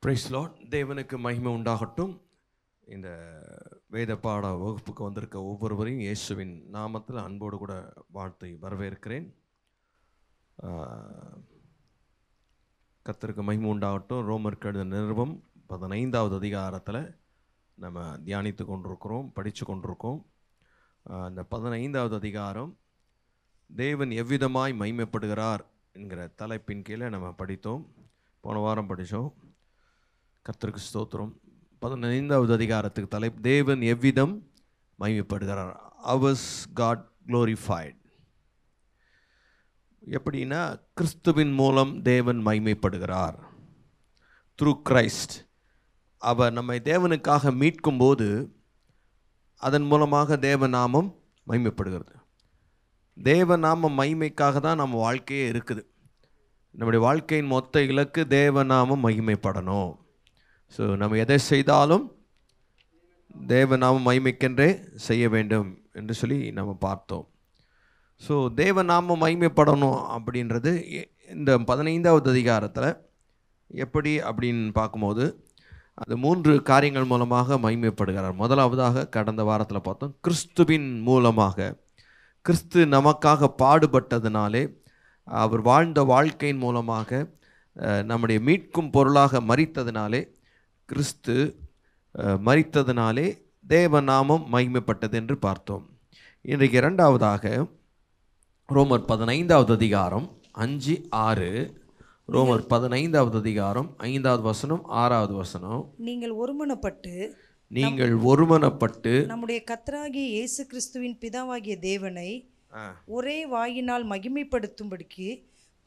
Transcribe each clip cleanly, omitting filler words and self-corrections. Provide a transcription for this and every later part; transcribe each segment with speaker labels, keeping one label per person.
Speaker 1: Price Lord. தேவனுக்கு மகிமை உண்டாகட்டும். இந்த வேத பாட வகுப்புக்கு வந்திருக்க ஒவ்வொருவரையும் இயேசுவின் நாமத்தில் அன்போடு கூட வாழ்த்தை வரவேற்கிறேன். கர்த்தருக்கு மகிமை உண்டாகட்டும். ரோமருக்கு எழுதின நிருபம் 15வது அதிகாரத்தில் நம்ம தியானித்து கொண்டிருக்கிறோம், படித்து கொண்டிருக்கோம். அந்த 15வது அதிகாரம் தேவன் எவ்விதமாய் மகிமைப்படுகிறார் என்கிற தலைப்பின் கீழே நம்ம படித்தோம். போன வாரம் படித்தோம். கர்த்தருக்கு ஸ்தோத்திரம். 15வது அதிகாரத்துக்கு தலைப்பு தேவன் எவ்விதம் மகிமைப்படுகிறார். Ours God glorified. எப்படின்னா, கிறிஸ்துவின் மூலம் தேவன் மகிமைப்படுகிறார். Through Christ. அவர் நம்மை தேவனுக்காக மீட்கும் போது அதன் மூலமாக தேவநாமம் மகிமைப்படுகிறது. தேவநாம மகிமைக்காக தான் நம்ம வாழ்க்கையே இருக்குது. நம்முடைய வாழ்க்கையின் மொத்த இலக்கு தேவநாமம் மகிமைப்படணும். ஸோ நம்ம எதை செய்தாலும் தேவநாமம் மகிமைக்கென்றே செய்ய வேண்டும் என்று சொல்லி நம்ம பார்த்தோம். ஸோ தேவநாமம் மகிமைப்படணும் அப்படின்றது இந்த 15வது அதிகாரத்தில் எப்படி அப்படின்னு பார்க்கும்போது அது 3 காரியங்கள் மூலமாக மகிமைப்படுகிறார். முதலாவதாக கடந்த வாரத்தில் பார்த்தோம், கிறிஸ்துவின் மூலமாக. கிறிஸ்து நமக்காக பாடுபட்டதினாலே, அவர் வாழ்ந்த வாழ்க்கையின் மூலமாக, நம்முடைய மீட்கும் பொருளாக மரித்ததினாலே, கிறிஸ்து மரித்ததினாலே தேவநாமம் மகிமைப்பட்டது என்று பார்த்தோம். இன்றைக்கு இரண்டாவதாக ரோமர் 15வது அதிகாரம் 5, 6. ரோமர் 15வது அதிகாரம் 5வது வசனம் 6வது வசனம். நீங்கள் ஒருமனப்பட்டு
Speaker 2: நம்முடைய கர்த்தராகிய இயேசு கிறிஸ்துவின் பிதாவாகிய தேவனை ஒரே வாயினால் மகிமைப்படுத்தும்படிக்கு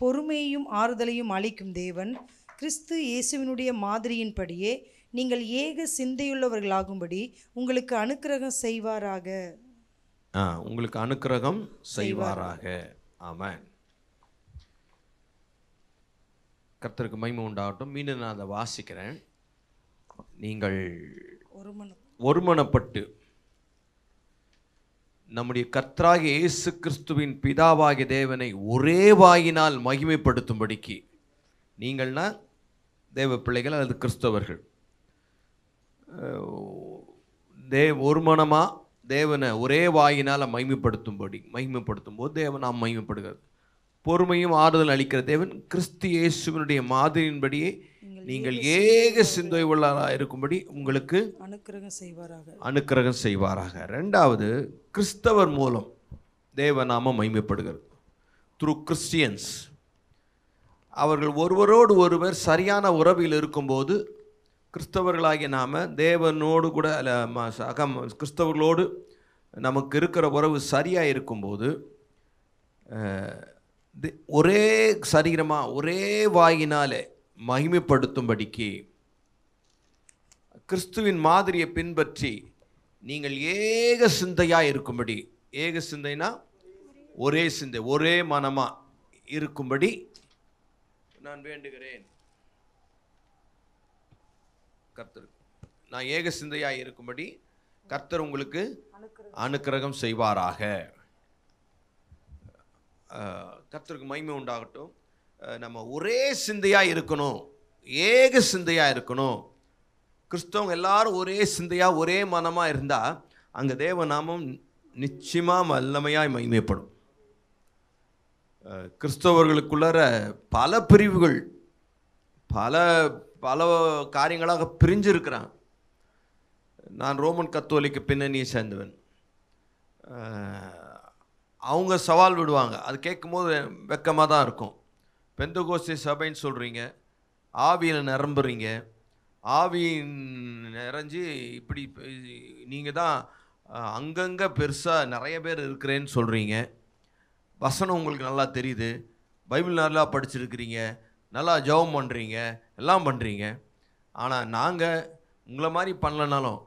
Speaker 2: பொறுமையையும் ஆறுதலையும் அளிக்கும் தேவன் கிறிஸ்து இயேசுவினுடைய மாதிரியின்படியே நீங்கள் ஏக சிந்தையுள்ளவர்களாகும்படி உங்களுக்கு அனுக்கிரகம் செய்வாராக.
Speaker 1: உங்களுக்கு அனுக்கிரகம் செய்வாராக. ஆமென். கர்த்தருக்கு மகிமை உண்டாகட்டும். மீண்டும் நான் அதை வாசிக்கிறேன். நீங்கள் ஒருமனப்பட்டு நம்முடைய கர்த்தராகிய இயேசு கிறிஸ்துவின் பிதாவாகிய தேவனை ஒரே வாயினால் மகிமைப்படுத்தும்படிக்கு, நீங்கள்னா தேவ பிள்ளைகள் அல்லது கிறிஸ்தவர்கள், ஒரு மனமாக தேவனை ஒரே வாயினால் மகிமைப்படுத்தும் போது தேவன் நாம் மகிமைப்படுகிறது. பொறுமையும் ஆறுதல் அளிக்கிற தேவன் கிறிஸ்து இயேசுவினுடைய மாதிரியின்படியே நீங்கள் ஏக சிந்தை உள்ளவராக இருக்கும்படி உங்களுக்கு அனுக்கிரகம் செய்வாராக. ரெண்டாவது, கிறிஸ்தவர் மூலம் தேவநாமம் மகிமைப்படுகிறது. Through Christians. அவர்கள் ஒருவரோடு ஒருவர் சரியான உறவில் இருக்கும்போது, கிறிஸ்தவர்களாகிய நாம் தேவனோடு கூட கிறிஸ்தவர்களோடு நமக்கு இருக்கிற உறவு சரியாக இருக்கும்போது, ஒரே சரீரமாக ஒரே வாயினாலே மகிமைப்படுத்தும்படிக்கு கிறிஸ்துவின் மாதிரியை பின்பற்றி நீங்கள் ஏக சிந்தையாக இருக்கும்படி, ஏக சிந்தைனா ஒரே சிந்தை, ஒரே மனமாக இருக்கும்படி நான் வேண்டுகிறேன். கர்த்தர், நான் ஏக சிந்தையாக இருக்கும்படி கர்த்தர் உங்களுக்கு அனுக்கிரகம் செய்வாராக. கர்த்தருக்கு மகிமை உண்டாகட்டும். நம்ம ஒரே சிந்தையாக இருக்கணும், ஏக சிந்தையாக இருக்கணும். கிறிஸ்தவங்க எல்லாரும் ஒரே சிந்தையாக ஒரே மனமாக இருந்தால் அங்கே தேவநாமம் நிச்சயமாக வல்லமையாய் மகிமைப்படும். கிறிஸ்தவர்களுக்குள்ளார பல பிரிவுகள், பல பல காரியங்களாக பிரிஞ்சிருக்கிறான். நான் ரோமன் கத்தோலிக்க பின்னணியை சேர்ந்தவன். அவங்க சவால் விடுவாங்க, அது கேட்கும்போது வெக்கமாக தான் இருக்கும். பெந்தகோஸ்தே சபைன்னு சொல்கிறீங்க, ஆவியில் நிரம்புறீங்க, ஆவியின் நிறைஞ்சி இப்படி நீங்கள் தான் அங்கங்கே பெருசாக நிறைய பேர் இருக்கிறேன்னு சொல்கிறீங்க. வசனம் உங்களுக்கு நல்லா தெரியுது, பைபிள் நல்லா படிச்சிருக்கிறீங்க, நல்லா ஜெபம் பண்ணுறீங்க, எல்லாம் பண்ணுறீங்க. ஆனால் நாங்கள் உங்களை மாதிரி பண்ணலனாலும்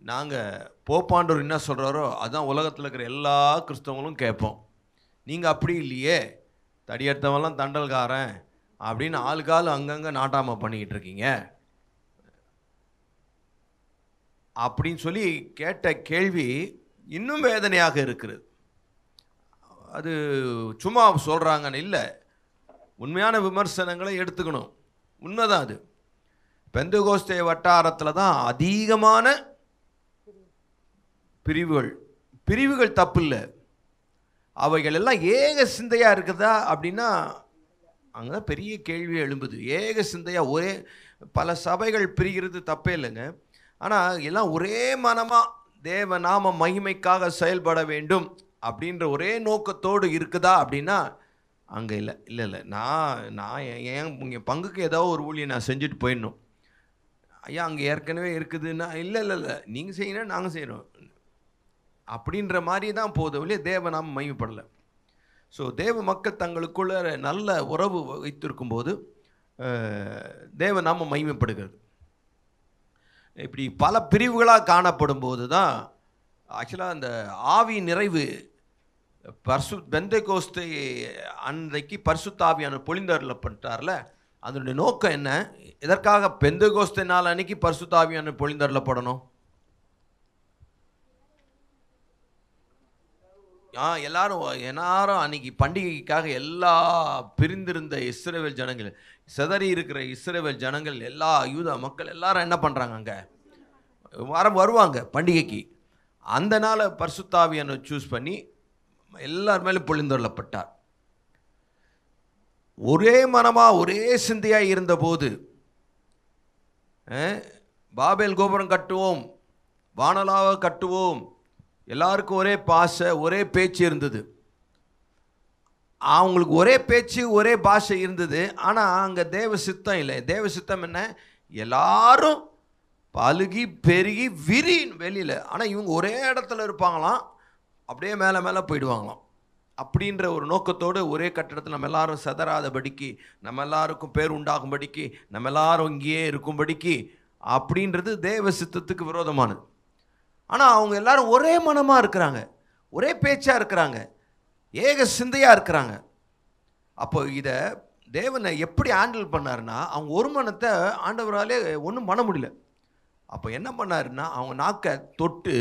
Speaker 1: நாங்கள் போப்பாண்டவர் என்ன சொல்கிறாரோ அதுதான் உலகத்தில் இருக்கிற எல்லா கிறிஸ்தவங்களும் கேட்போம். நீங்கள் அப்படி இல்லையே, தடியெடுத்தவெல்லாம் தண்டல்காரன் அப்படின்னு ஆளுக்கால் அங்கங்கே நாட்டாமல் பண்ணிக்கிட்டு இருக்கீங்க அப்படின்னு சொல்லி கேட்ட கேள்வி இன்னும் வேதனையாக இருக்கிறது. அது சும்மா சொல்கிறாங்கன்னு இல்லை, உண்மையான விமர்சனங்களை எடுத்துக்கணும். உண்மைதான் அது. பெந்தகோஸ்தே வட்டாரத்தில் தான் அதிகமான பிரிவுகள் தப்பு இல்லை, அவைகள் எல்லாம் ஏக சிந்தையாக இருக்குதா அப்படின்னா அங்கே தான் பெரிய கேள்வி எழும்புது. ஏக சிந்தையாக ஒரே பல சபைகள் பிரிகிறது தப்பே இல்லைங்க, ஆனால் எல்லாம் ஒரே மனமாக தேவ நாம மகிமைக்காக செயல்பட வேண்டும் அப்படின்ற ஒரே நோக்கத்தோடு இருக்குதா அப்படின்னா அங்கே இல்லை. நான் என் பங்குக்கு ஏதோ ஒரு ஊழியை நான் செஞ்சுட்டு போயிடணும், ஐயா அங்கே ஏற்கனவே இருக்குதுன்னா இல்லை நீங்கள் செய்யணும் நாங்கள் செய்கிறோம் அப்படின்ற மாதிரி தான் போதும் இல்லையா, தேவ நாம மகிமைப்படலை. ஸோ தேவ மக்கள் தங்களுக்குள்ள நல்ல உறவு வைத்திருக்கும்போது தேவ நாம மகிமைப்படுகிறது. இப்படி பல பிரிவுகளாக காணப்படும் போது தான் ஆக்சுவலாக அந்த ஆவி நிறைவு பெந்தெகோஸ்தே அன்றைக்கு பரிசுத்த ஆவியானவர் பொழிந்தருளப்பட்டார்ல, அதனுடைய நோக்கம் என்ன? எதற்காக பெந்தெகோஸ்தே நாள் அன்னைக்கு பரிசுத்த ஆவியானவர் பொழிந்தருளப்படணும்? எல்லாரும் அன்னைக்கு பண்டிகைக்காக எல்லா பிரிந்திருந்த இஸ்ரவேல் ஜனங்கள், சிதறி இருக்கிற இஸ்ரவேல் ஜனங்கள், எல்லா யூத மக்கள் எல்லாரும் என்ன பண்ணுறாங்க, அங்கே வருவாங்க பண்டிகைக்கு. அந்த நாளை பரிசுத்த ஆவியானவர் சூஸ் பண்ணி எல்லார் மேலும் பொழிந்தருளப்பட்டார். ஒரே மனமாக ஒரே சிந்தையாக இருந்தபோது பாபேல் கோபுரம் கட்டுவோம், வானலாவை கட்டுவோம், எல்லாருக்கும் ஒரே பாஷை ஒரே பேச்சு இருந்தது. அவங்களுக்கு ஒரே பேச்சு ஒரே பாஷை இருந்தது, ஆனால் அங்கே தேவ சித்தம் இல்லை. தேவ சித்தம் என்ன? எல்லாரும் பழுகி பெருகி விரின் வெளியில், ஆனால் இவங்க ஒரே இடத்துல இருப்பாங்களாம், அப்படியே மேலே மேலே போயிடுவாங்களாம். அப்படின்ற ஒரு நோக்கத்தோடு ஒரே கட்டடத்தில் நம்ம எல்லாரும் சதறாதபடிக்கு, நம்ம எல்லாருக்கும் பேர் உண்டாகும்படிக்கு, நம்ம எல்லாரும் இங்கேயே இருக்கும்படிக்கு அப்படின்றது தேவ சித்தத்துக்கு விரோதமானது. ஆனால் அவங்க எல்லாரும் ஒரே மனமாக இருக்கிறாங்க, ஒரே பேச்சாக இருக்கிறாங்க, ஏக சிந்தையாக இருக்கிறாங்க. அப்போ இதை தேவனை எப்படி ஹேண்டில் பண்ணாருன்னா, அவங்க ஒரு மனத்தை ஆண்டவராலே ஒன்றும் பண்ண முடியல. அப்போ என்ன பண்ணாருன்னா, அவங்க நாக்கை தொட்டு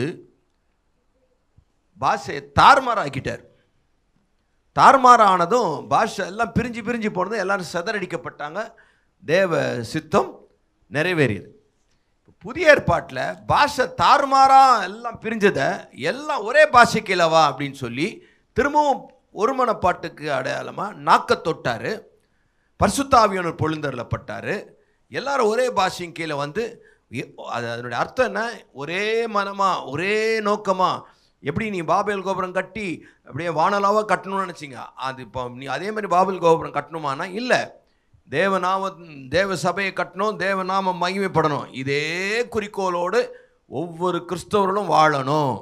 Speaker 1: பாஷையை தாறுமாறாக்கிட்டார். தாறுமாறானதும் பாஷை எல்லாம் பிரிஞ்சு போனதும் எல்லாரும் சிதறடிக்கப்பட்டாங்க, தேவ சித்தம் நிறைவேறியது. புதிய ஏற்பாட்டில் பாஷை தாறுமாறா எல்லாம் பிரிஞ்சதை எல்லாம் ஒரே பாஷைக்கு இல்லவா அப்படின்னு சொல்லி திரும்பவும் ஒரு மனப்பாட்டுக்கு அடையாளமாக நாக்க தொட்டார், பரிசுத்த ஆவியானவர் பொழிந்தருளப்பட்டார், எல்லாரும் ஒரே பாஷையின் கீழே வந்து. அதனுடைய அர்த்தம் என்ன? ஒரே மனமாக ஒரே நோக்கமாக. எப்படி நீ பாபேல் கோபுரம் கட்டி அப்படியே வானலாவாக கட்டணும்னு நினச்சிங்க, அது இப்போ நீ அதே மாதிரி பாபேல் கோபுரம் கட்டணுமானா இல்லை, தேவ சபையை கட்டணும், தேவநாம மகிமைப்படணும். இதே குறிக்கோளோடு ஒவ்வொரு கிறிஸ்தவர்களும் வாழணும்.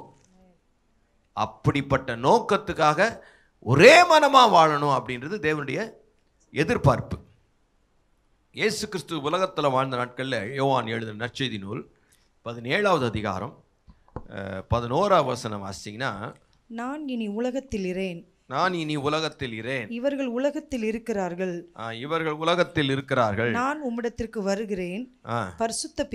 Speaker 1: அப்படிப்பட்ட நோக்கத்துக்காக ஒரே மனமாக வாழணும் அப்படின்றது தேவனுடைய எதிர்பார்ப்பு. இயேசு கிறிஸ்து உலகத்தில் வாழ்ந்த நாட்களில் யோவான் எழுதின நற்செய்தி நூல் 17வது அதிகாரம் 11வது வசனம் வாசிச்சிங்கன்னா,
Speaker 2: நான் இனி உலகத்தில் இரேன்,
Speaker 1: நான் இனி உலகத்தில் இரேன்,
Speaker 2: இவர்கள் உலகத்தில் இருக்கிறார்கள்,
Speaker 1: இவர்கள் உலகத்தில் இருக்கிறார்கள்,
Speaker 2: நான் உம்மிடத்திற்கு வருகிறேன். பரிசுத்த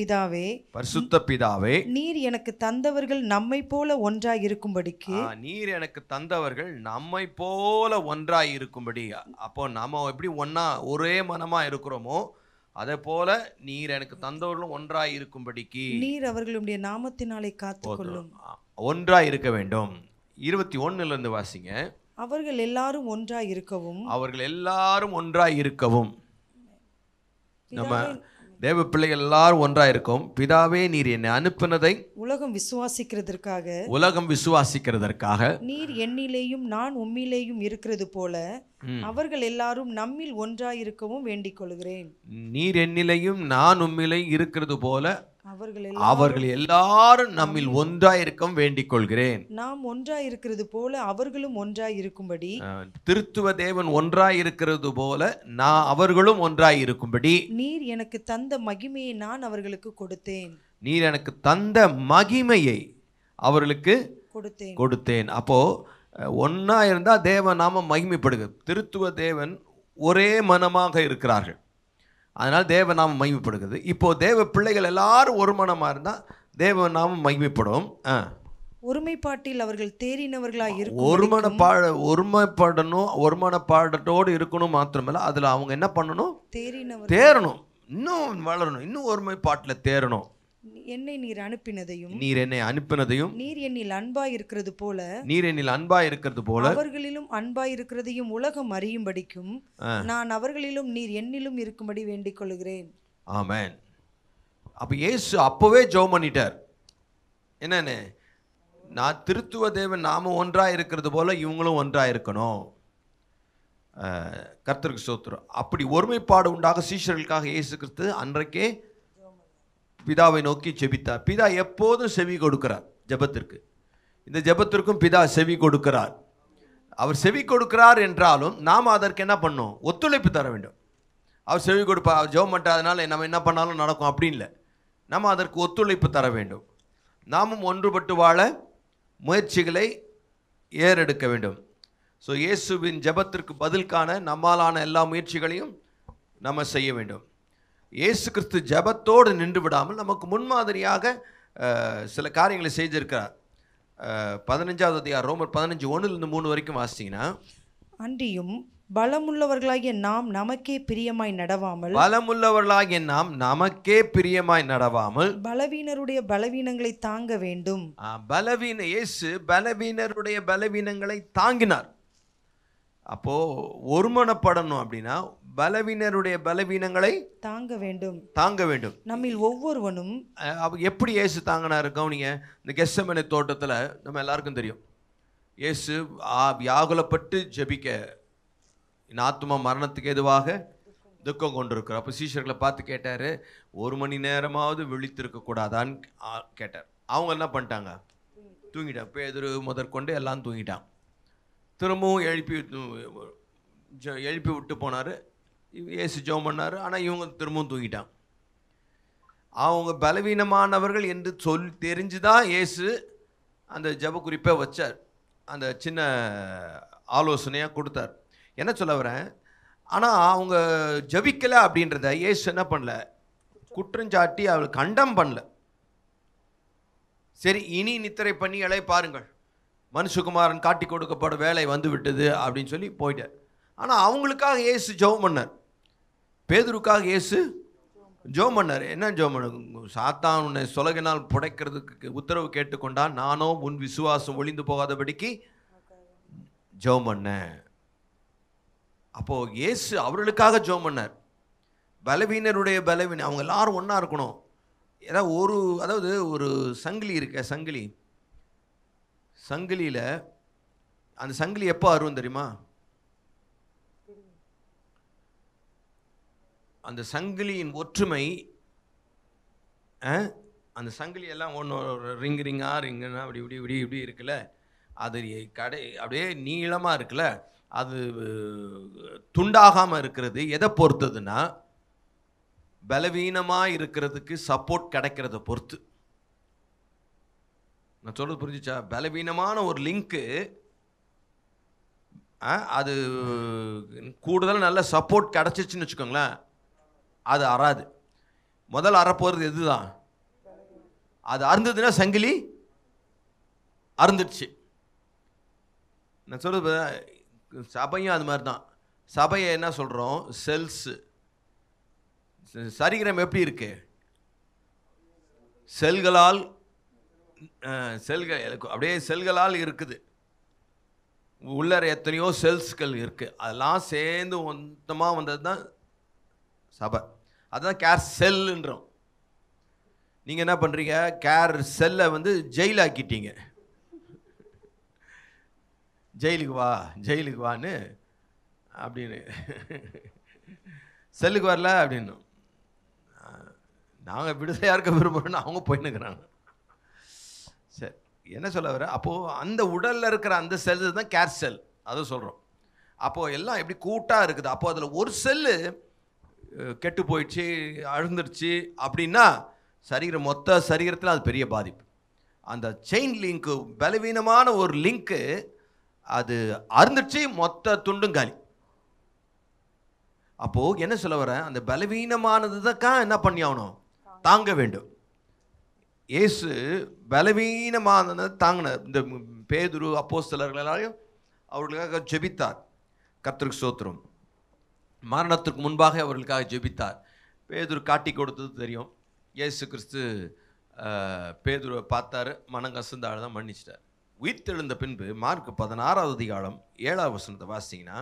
Speaker 2: பிதாவே, நீர் எனக்கு தந்தவர்கள் நம்மை போல ஒன்றாய் இருக்கும்படிக்கு,
Speaker 1: நீர் எனக்கு தந்தவர்கள் நம்மை போல ஒன்றாய் இருக்கும்படி. அப்போ நம்ம எப்படி ஒன்னா ஒரே மனமா இருக்கிறோமோ அதே போல நீர் எனக்கு தந்தவர்களும் ஒன்றாய் இருக்கும்படிக்கு
Speaker 2: நீர் அவர்களுடைய நாமத்தினாலே காத்துக்கொள்ளும்.
Speaker 1: ஒன்றாய் இருக்க வேண்டும். 21 வாசிங்க.
Speaker 2: அவர்கள் எல்லாரும் ஒன்றாய் இருக்கவும்,
Speaker 1: நம்ம தேவ பிள்ளைகள் எல்லாரும் ஒன்றாய் இருக்கும். பிதாவே, நீர் என்னை அனுப்பினதை
Speaker 2: உலகம் விசுவாசிக்கிறதற்காக நீர் என்னிலேயும் நான் உம்மிலேயும் இருக்கிறது போல அவர்கள் எல்லாரும் நம்மில் ஒன்றாய் இருக்கவும் வேண்டிக் கொள்கிறேன்.
Speaker 1: நீர் என்னிலேயும் நான் உம்மிலே இருக்கிறது போல அவர்கள் எல்லாரும் நம்மில் ஒன்றாய் இருக்கவும் வேண்டிக் கொள்கிறேன்.
Speaker 2: நாம் ஒன்றாய் இருக்கிறது போல அவர்களும் ஒன்றாய் இருக்கும்படி,
Speaker 1: திருத்துவ தேவன் ஒன்றாய் இருக்கிறது போல அவர்களும் ஒன்றாய் இருக்கும்படி
Speaker 2: நீர் எனக்கு தந்த மகிமையை நான் அவர்களுக்கு கொடுத்தேன்.
Speaker 1: நீர் எனக்கு தந்த மகிமையை அவர்களுக்கு கொடுத்தேன். அப்போ ஒன்னா இருந்தா தேவ நாம மகிமைப்படுகிறது. திருத்துவ தேவன் ஒரே மனமாக இருக்கிறார்கள், அதனால் தேவ நாமம் மகிமைப்படுகிறது. இப்போ தேவ பிள்ளைகள் எல்லாரும் ஒரு மனமாக இருந்தால் தேவ நாமம் மகிமைப்படும்.
Speaker 2: ஒருமைப்பாட்டில் அவர்கள் தேறினவர்களாக இருக்கும்.
Speaker 1: ஒருமைப்பாடணும், ஒருமனப்பாடத்தோடு இருக்கணும் மாத்திரமல்ல, அதில் அவங்க என்ன பண்ணணும்? தேறணும். இன்னும் வளரணும், இன்னும் ஒருமைப்பாட்டில் தேரணும்.
Speaker 2: என்னை நீர் அனுப்பினதையும்
Speaker 1: நீர் என்னை அனுப்பினதையும்
Speaker 2: நீர் என்னில் அன்பாய் இருக்கிறது போல
Speaker 1: நீர் என்னில் அன்பாய் இருக்கிறது போல
Speaker 2: அவர்களிலும் அன்பாய் இருக்கிறதையும் உலகம் அறியும்படிக்கும் நான் அவர்களிலும் நீர் என்னிலும் இருக்கும்படி வேண்டிக் கொள்கிறேன்.
Speaker 1: ஆமென். அப்ப இயேசு அப்பவே ஜெபம் பண்ணிட்டார். என்னன்னு, நான் திருத்துவ தேவன் நாம ஒன்றா இருக்கிறது போல இவங்களும் ஒன்றா இருக்கணும். கர்த்தருக்கு ஸ்தோத்திரம். அப்படி ஒருமைப்பாடு உண்டாக சீஷர்களுக்காக இயேசு கிறிஸ்து அன்றைக்கே பிதாவை நோக்கி ஜெபித்தார். பிதா எப்போதும் செவி கொடுக்கிறார் ஜெபத்திற்கு. இந்த ஜெபத்திற்கும் பிதா செவி கொடுக்கிறார். அவர் செவி கொடுக்கிறார் என்றாலும் நாம் அதற்கு என்ன பண்ணோம்? ஒத்துழைப்பு தர வேண்டும். அவர் செவி கொடுப்பார், அவர் ஜெபம் பண்ணுறதுனால நம்ம என்ன பண்ணாலும் நடக்கும் அப்படின்னு இல்லை. நம்ம அதற்கு ஒத்துழைப்பு தர வேண்டும். நாமும் ஒன்றுபட்டு வாழ முயற்சிகளை ஏறெடுக்க வேண்டும். ஸோ இயேசுவின் ஜெபத்திற்கு பதில் காண நம்மாலான எல்லா முயற்சிகளையும் நம்ம செய்ய வேண்டும். இயேசு கிறிஸ்து ஜெபத்தோடு நின்று விடாமல் நமக்கு முன்மாதிரியாக சில காரியங்களை செய்திருக்கிறார். 15வது அதிகாரம் ரோமர் 15:1-3 வரைக்கும் வாசித்தீங்கன்னா,
Speaker 2: அன்றியும் பலமுள்ளவர்களாகிய நாம் நமக்கே பிரியமாய் நடவாமல் பலவீனருடைய பலவீனங்களை தாங்க வேண்டும்.
Speaker 1: இயேசு பலவீனருடைய பலவீனங்களை தாங்கினார். அப்போ ஒருமனப்படணும் அப்படின்னா பலவீனருடைய பலவீனங்களை தாங்க வேண்டும்.
Speaker 2: நம்மில் ஒவ்வொருவனும்
Speaker 1: எப்படி இயேசு தாங்கினாரு கவனிங்க. இந்த கெத்செமனே தோட்டத்தில் நம்ம எல்லாருக்கும் தெரியும், இயேசு வியாகுலப்பட்டு ஜெபிக்க, என் ஆத்துமா மரணத்துக்கு எதுவாக துக்கம் கொண்டிருக்கிறார். அப்போ சீஷர்களை பார்த்து கேட்டார், 1 மணி நேரமாவது விழித்திருக்க கூடாதான்னு கேட்டார். அவங்க என்ன பண்ணிட்டாங்க? தூங்கிட்டாங்க. பேதுரு முதற்கொண்டு எல்லாம் தூங்கிட்டான். திரும்பவும் எழுப்பி விட்டு போனார். இயேசு ஜெபம் பண்ணார். ஆனால் இவங்க திரும்பவும் தூங்கிட்டான். அவங்க பலவீனமானவர்கள் என்று தெரிஞ்சுதான் இயேசு அந்த ஜெப குறிப்பை வச்சார். அந்த சின்ன ஆலோசனையாக கொடுத்தார். என்ன சொல்ல வரேன், ஆனால் அவங்க ஜபிக்கலை அப்படின்றத இயேசு என்ன பண்ணல, குற்றஞ்சாட்டி அவள் கண்டம் பண்ணல. சரி, இனி நித்திரை பண்ணி இலை பாருங்கள், மனுஷகுமாரன் காட்டி கொடுக்கப்பட வேலை வந்து விட்டது அப்படின்னு சொல்லி போயிட்டார். ஆனால் அவங்களுக்காக இயேசு ஜெபம் பண்ணார். பேதுருக்காக இயேசு ஜெபம் பண்ணார். என்ன ஜெபம் பண்ண? சாத்தான் உன்னை சொலகினால் புடைக்கிறதுக்கு உத்தரவு கேட்டுக்கொண்டான், நானோ உன் விசுவாசம் ஒளிந்து போகாதபடிக்கு ஜெபம் பண்ணேன். அப்போ இயேசு அவர்களுக்காக ஜெபம் பண்ணார். பலவீனருடைய பலவீனம், அவங்க எல்லாரும் ஒன்றா இருக்கணும். அதாவது ஒரு சங்கிலி இருக்க, சங்கிலியில் அந்த சங்கிலி எப்போ அறுவும் தெரியுமா? அந்த சங்கிலியின் ஒற்றுமை, அந்த சங்கிலி எல்லாம் ஒன்று ரிங்குன்னா அப்படி இப்படி இப்படி இப்படி இருக்குல்ல, அது அப்படியே நீளமாக இருக்குல்ல, அது துண்டாகாமல் இருக்கிறது எதை பொறுத்ததுன்னா பலவீனமாக இருக்கிறதுக்கு சப்போர்ட் கிடைக்கிறத பொறுத்து. நான் சொல்றது புரிஞ்சுச்சா? பலவீனமான ஒரு லிங்க்கு அது கூடுதல் நல்ல சப்போர்ட் கிடச்சிச்சுன்னு வச்சுக்கோங்களேன், அது அறாது. முதல்ல அறப்போகிறது எதுதான்? அது அறுந்ததுன்னா சங்கிலி அறுந்துடுச்சு. நான் சொல்றது சபையும் அது மாதிரி தான். சபையை என்ன சொல்கிறோம்? செல்ஸு. சரீரம் எப்படி இருக்கு? செல்கள் அப்படியே செல்களால் இருக்குது. உள்ளர எத்தனையோ செல்ஸ்கள் இருக்குது. அதெல்லாம் சேர்ந்து மொத்தமாக வந்தது தான் சபை. அதுதான் கேர் செல்லுன்றோம். நீங்கள் என்ன பண்ணுறீங்க? கேர் செல்லை ஜெயில் ஆக்கிட்டீங்க. ஜெயிலுக்கு வான்னு அப்படின்னு, செல்லுக்கு வரல அப்படின்னு நாங்கள் விடுதலையாக இருக்க விரும்புகிறோன்னு அவங்க போயின்னுக்கிறாங்க. சரி, என்ன சொல்ல வர? அப்போது அந்த உடலில் இருக்கிற அந்த செல்லு தான் கேர் செல், அதை சொல்கிறோம். அப்போது எல்லாம் எப்படி கூட்டாக இருக்குது. அப்போது அதில் ஒரு செல்லு கெட்டு போயிடுச்சு, அழுந்துருச்சு அப்படின்னா மொத்த சரீரத்தில் அது பெரிய பாதிப்பு. அந்த செயின் லிங்க்கு, பலவீனமான ஒரு லிங்க்கு அது அறுந்துச்சு, மொத்த துண்டும் காலி. அப்போது என்ன சொல்ல வரேன்? அந்த பலவீனமானது தான் என்ன பண்ணி ஆகணும்? தாங்க வேண்டும். இயேசு பலவீனமானதை தாங்கினார். இந்த பேதுரு அப்போஸ்தலர்கள் எல்லாரையும் அவர்களுக்காக ஜெபித்தார். கர்த்தருக்கு ஸ்தோத்திரம். மரணத்திற்கு முன்பாக அவர்களுக்காக ஜெபித்தார். பேதுரு காட்டி கொடுத்தது தெரியும். இயேசு கிறிஸ்து பேதுருவை பார்த்தாரு, மனங்கசந்த ஆள் தான் மன்னிச்சிட்டார். உயிர்த்தெழுந்த பின்பு மார்க் 16வது அதிகாரம் 7வது வசனத்தை வாசித்தீங்கன்னா,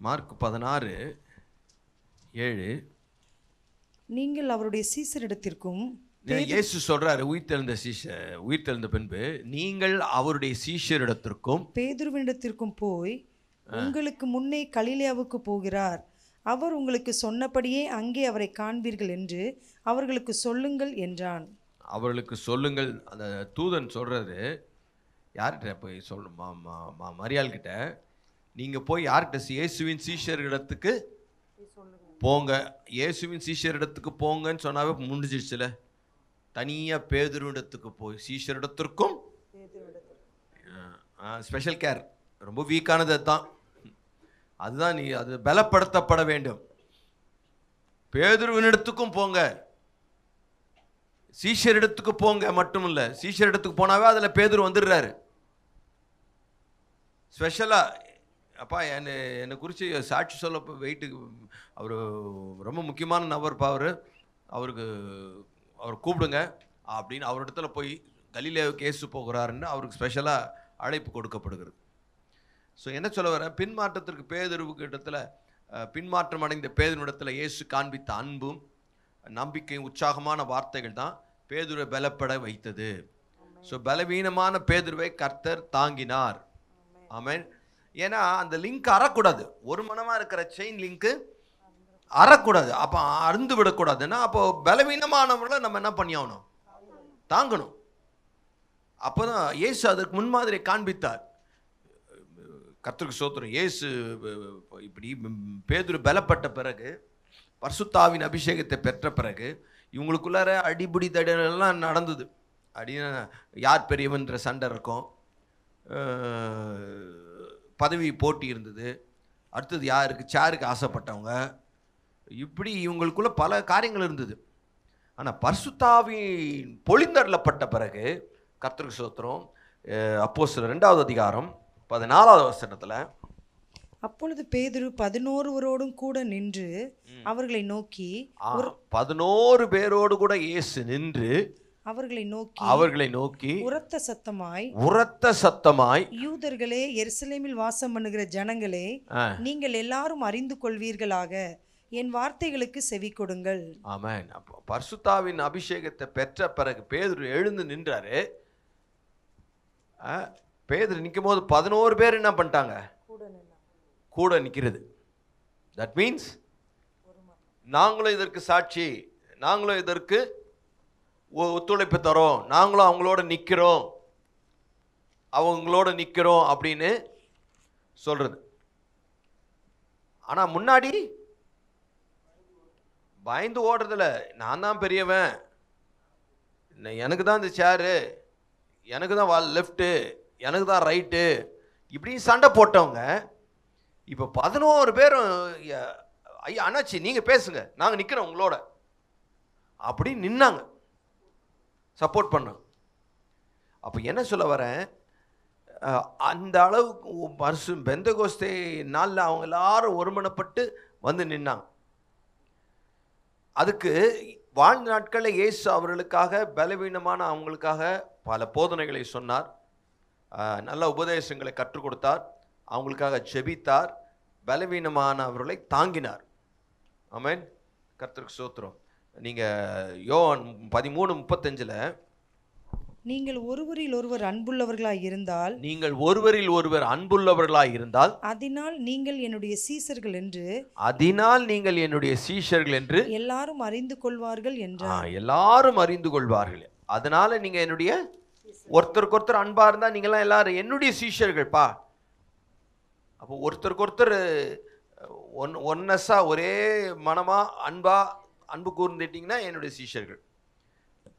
Speaker 1: மார்க் 16:7,
Speaker 2: நீங்கள் அவருடைய சீசரிடத்திற்கும்,
Speaker 1: இயேசு சொல்றாரு உயிர்த்தெழுந்த பின்பு நீங்கள் அவருடைய சீஷரிடத்திற்கும்
Speaker 2: பேதுருவினிடத்திற்கும் போய் உங்களுக்கு முன்னே கலிலேயாவுக்கு போகிறார், அவர் உங்களுக்கு சொன்னபடியே அங்கே அவரை காண்பீர்கள் என்று அவர்களுக்கு சொல்லுங்கள் என்றான்.
Speaker 1: அவர்களுக்கு சொல்லுங்கள். அந்த தூதன் சொல்றாரு, யார்கிட்ட போய் மரியாள் கிட்ட, நீங்க போய் யார்கிட்ட, இயேசுவின் சீஷரிடத்துக்கு போங்க. இயேசுவின் சீஷரிடத்துக்கு போங்கன்னு சொன்னாவே முடிஞ்சிடுச்சுல. தனியா பேதுருவிடத்துக்கு போய் சீஷரிடத்திற்கும் ஸ்பெஷல் கேர், ரொம்ப வீக்கானது தான். அதுதான் அது பலப்படுத்தப்பட வேண்டும். பேதுருவினிடத்துக்கும் போங்க, சீஷரிடத்துக்கு போங்க மட்டும் இல்லை, சீஷரிடத்துக்கு போனாவே அதில் பேதுரு வந்துடுறாரு. ஸ்பெஷலா அப்பா என்னை குறித்து சாட்சி சொல்ல வெயிட்டுக்கு அவர் ரொம்ப முக்கியமான நபர் பாரு, அவர் கூப்பிடுங்க அப்படின்னு அவரிடத்துல போய் கலிலேயாவுக்கு இயேசு போகிறாருன்னு அவருக்கு ஸ்பெஷலாக அழைப்பு கொடுக்கப்படுகிறது. ஸோ என்ன சொல்ல வரேன், பின்மாற்றத்திற்கு பேதுருவுக்கு இடத்துல பின்மாற்றம் அடைந்த பேதுருவிடத்தில் இயேசு காண்பித்த அன்பும் நம்பிக்கையும் உற்சாகமான வார்த்தைகள் தான் பேதுருவை பலப்பட வைத்தது. ஸோ பலவீனமான பேதுருவை கர்த்தர் தாங்கினார். ஆமென். ஏன்னா அந்த லிங்க் அறக்கூடாது, ஒரு மனமாக இருக்கிற செயின் லிங்க்கு அறக்கூடாது. அப்போ அருந்து விடக்கூடாதுன்னா அப்போ பலவீனமானவர்களை நம்ம என்ன பண்ணி ஆகணும், தாங்கணும். அப்போ தான் இயேசு அதற்கு முன்மாதிரி காண்பித்தார். கர்த்தருக்கு ஸ்தோத்திரம். இயேசு இப்படி பேதுரு பலப்பட்ட பிறகு, பரிசுத்தாவின் அபிஷேகத்தை பெற்ற பிறகு இவங்களுக்குள்ளார அடிபடி தடையெல்லாம் நடந்தது. யார் பெரியவன்ற சண்டை இருக்கும், பதவி போட்டி இருந்தது, அடுத்தது யாருக்கு சேருக்கு ஆசைப்பட்டவங்க, இப்படி இவங்களுக்குள்ள பல காரியங்கள் இருந்தது. ஆனால் பரிசுத்தாவின் பொழிந்தருளப்பட்ட பிறகு கர்த்தருக்கு ஸ்தோத்திரம், அப்போஸ்தலர் 2வது அதிகாரம் 14வது வசனத்தில்,
Speaker 2: அப்பொழுது பேதுரு 11 கூட நின்று அவர்களை நோக்கி,
Speaker 1: 11 பேரோடு கூட இயேசு நின்று அவர்களை நோக்கி உரத்த சத்தமாய்
Speaker 2: யூதர்களே, எருசலேமில் வாசம் பண்ணுகிற ஜனங்களே, நீங்கள் எல்லாரும் அறிந்து கொள்வீர்களாக, என் வார்த்தைகளுக்கு செவி கொடுங்கள்.
Speaker 1: ஆமென். பரிசுத்தாவின் அபிஷேகத்தை பெற்ற பிறகு பேதுரு எழுந்து நின்றாரு. பேதுரு நிற்கும் போது 11 பேர் என்ன பண்ணிட்டாங்க, கூட நிற்கிறது. தட் மீன்ஸ் நாங்களும் இதற்கு சாட்சி, நாங்களும் இதற்கு ஒத்துழைப்பு தரோம், நாங்களும் அவங்களோட நிற்கிறோம் அப்படின்னு சொல்றது. ஆனால் முன்னாடி பயந்து ஓடுறதில்ல, நான் தான் பெரியவன், எனக்கு தான் இந்த சேரு, எனக்கு தான் லெஃப்ட்டு, எனக்கு தான் ரைட்டு, இப்படின்னு சண்டை போட்டவங்க இப்போ 11 பேரும், ஐயா அண்ணாச்சி நீங்கள் பேசுங்க, நாங்கள் நிற்கிறோம் உங்களோட அப்படின்னு நின்னாங்க, சப்போர்ட் பண்ணோம். அப்போ என்ன சொல்ல வரேன், அந்த அளவுக்கு பெந்தகோஸ்தே நாளில் அவங்க எல்லாரும் ஒருமனப்பட்டு வந்து நின்னாங்க. அதுக்கு வாழ்ந்த நாட்களில் இயேசு அவர்களுக்காக, பலவீனமான அவங்களுக்காக பல போதனைகளை சொன்னார், நல்ல உபதேசங்களை கற்றுக் கொடுத்தார், அவங்களுக்காக ஜெபித்தார், பலவீனமான அவர்களை தாங்கினார். ஆமென். கர்த்தருக்கு ஸ்தோத்திரம். நீங்கள் யோவான் 13:35
Speaker 2: நீங்கள் ஒருவரில் ஒருவர் அன்புள்ளவர்களாய் இருந்தால் அதனால் நீங்கள் என்னுடைய சீஷர்கள் என்று எல்லாரும் அறிந்து கொள்வார்கள் என்றார்.
Speaker 1: எல்லாரும் அறிந்து கொள்வார்கள். அதனால நீங்க என்னுடைய ஒருத்தருக்கு ஒருத்தர் அன்பா இருந்தா நீங்களாம் எல்லாரும் என்னுடைய சீஷர்கள்ப்பா. அப்போ ஒருத்தருக்கு ஒருத்தர் ஒன்னஸா ஒரே மனமா அன்பு கூர்ந்துட்டீங்கன்னா என்னுடைய சீஷர்கள்.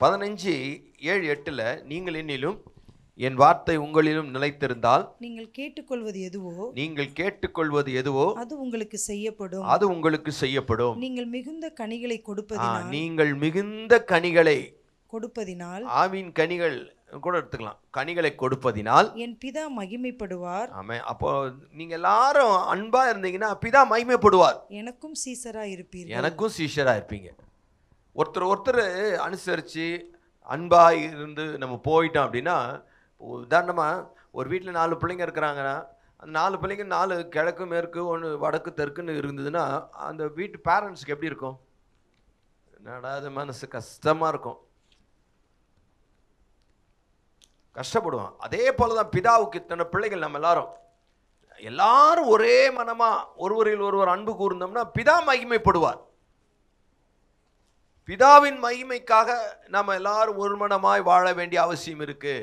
Speaker 1: 15:7-8 நீங்கள் என்னிலும் என் வார்த்தை உங்களிலும் நிலைத்திருந்தால்
Speaker 2: நீங்கள் கேட்டுக்கொள்வது எதுவோ அது உங்களுக்கு செய்யப்படும். நீங்கள் மிகுந்த கனிகளை கொடுப்பதினால்
Speaker 1: ஆவின் கனிகள் கூட எடுத்துக்கலாம். கனிகளை கொடுப்பதினால்
Speaker 2: என் பிதா மகிமைப்படுவார்.
Speaker 1: ஆமென். அப்போ நீங்க எல்லாரும் அன்பா இருந்தீங்கன்னா பிதா மகிமைப்படுவார்.
Speaker 2: எனக்கும் சீசரா இருப்பீர்கள்.
Speaker 1: எனக்கும் சீஷரா இருப்பீங்க. ஒருத்தர் அனுசரித்து அன்பா இருந்து நம்ம போயிட்டோம் அப்படின்னா, உதாரணமாக ஒரு வீட்டில் 4 பிள்ளைங்க இருக்கிறாங்கன்னா, அந்த 4 பிள்ளைங்க 4 கிழக்கு மேற்கு, 1 வடக்கு தெற்குன்னு இருந்ததுன்னா அந்த வீட்டு பேரண்ட்ஸுக்கு எப்படி இருக்கும்? நடாத மனசு கஷ்டமாக இருக்கும், கஷ்டப்படுவான். அதே போல தான் பிதாவுக்கு இத்தனை பிள்ளைகள், நம்ம எல்லாரும் ஒரே மனமா ஒருவரில் ஒருவர் அன்பு கூர்ந்தோம்னா பிதா மகிமைப்படுவார். பிதாவின் மகிமைக்காக நம்ம எல்லாரும் ஒரு மனமாய் வாழ வேண்டிய அவசியம் இருக்கு.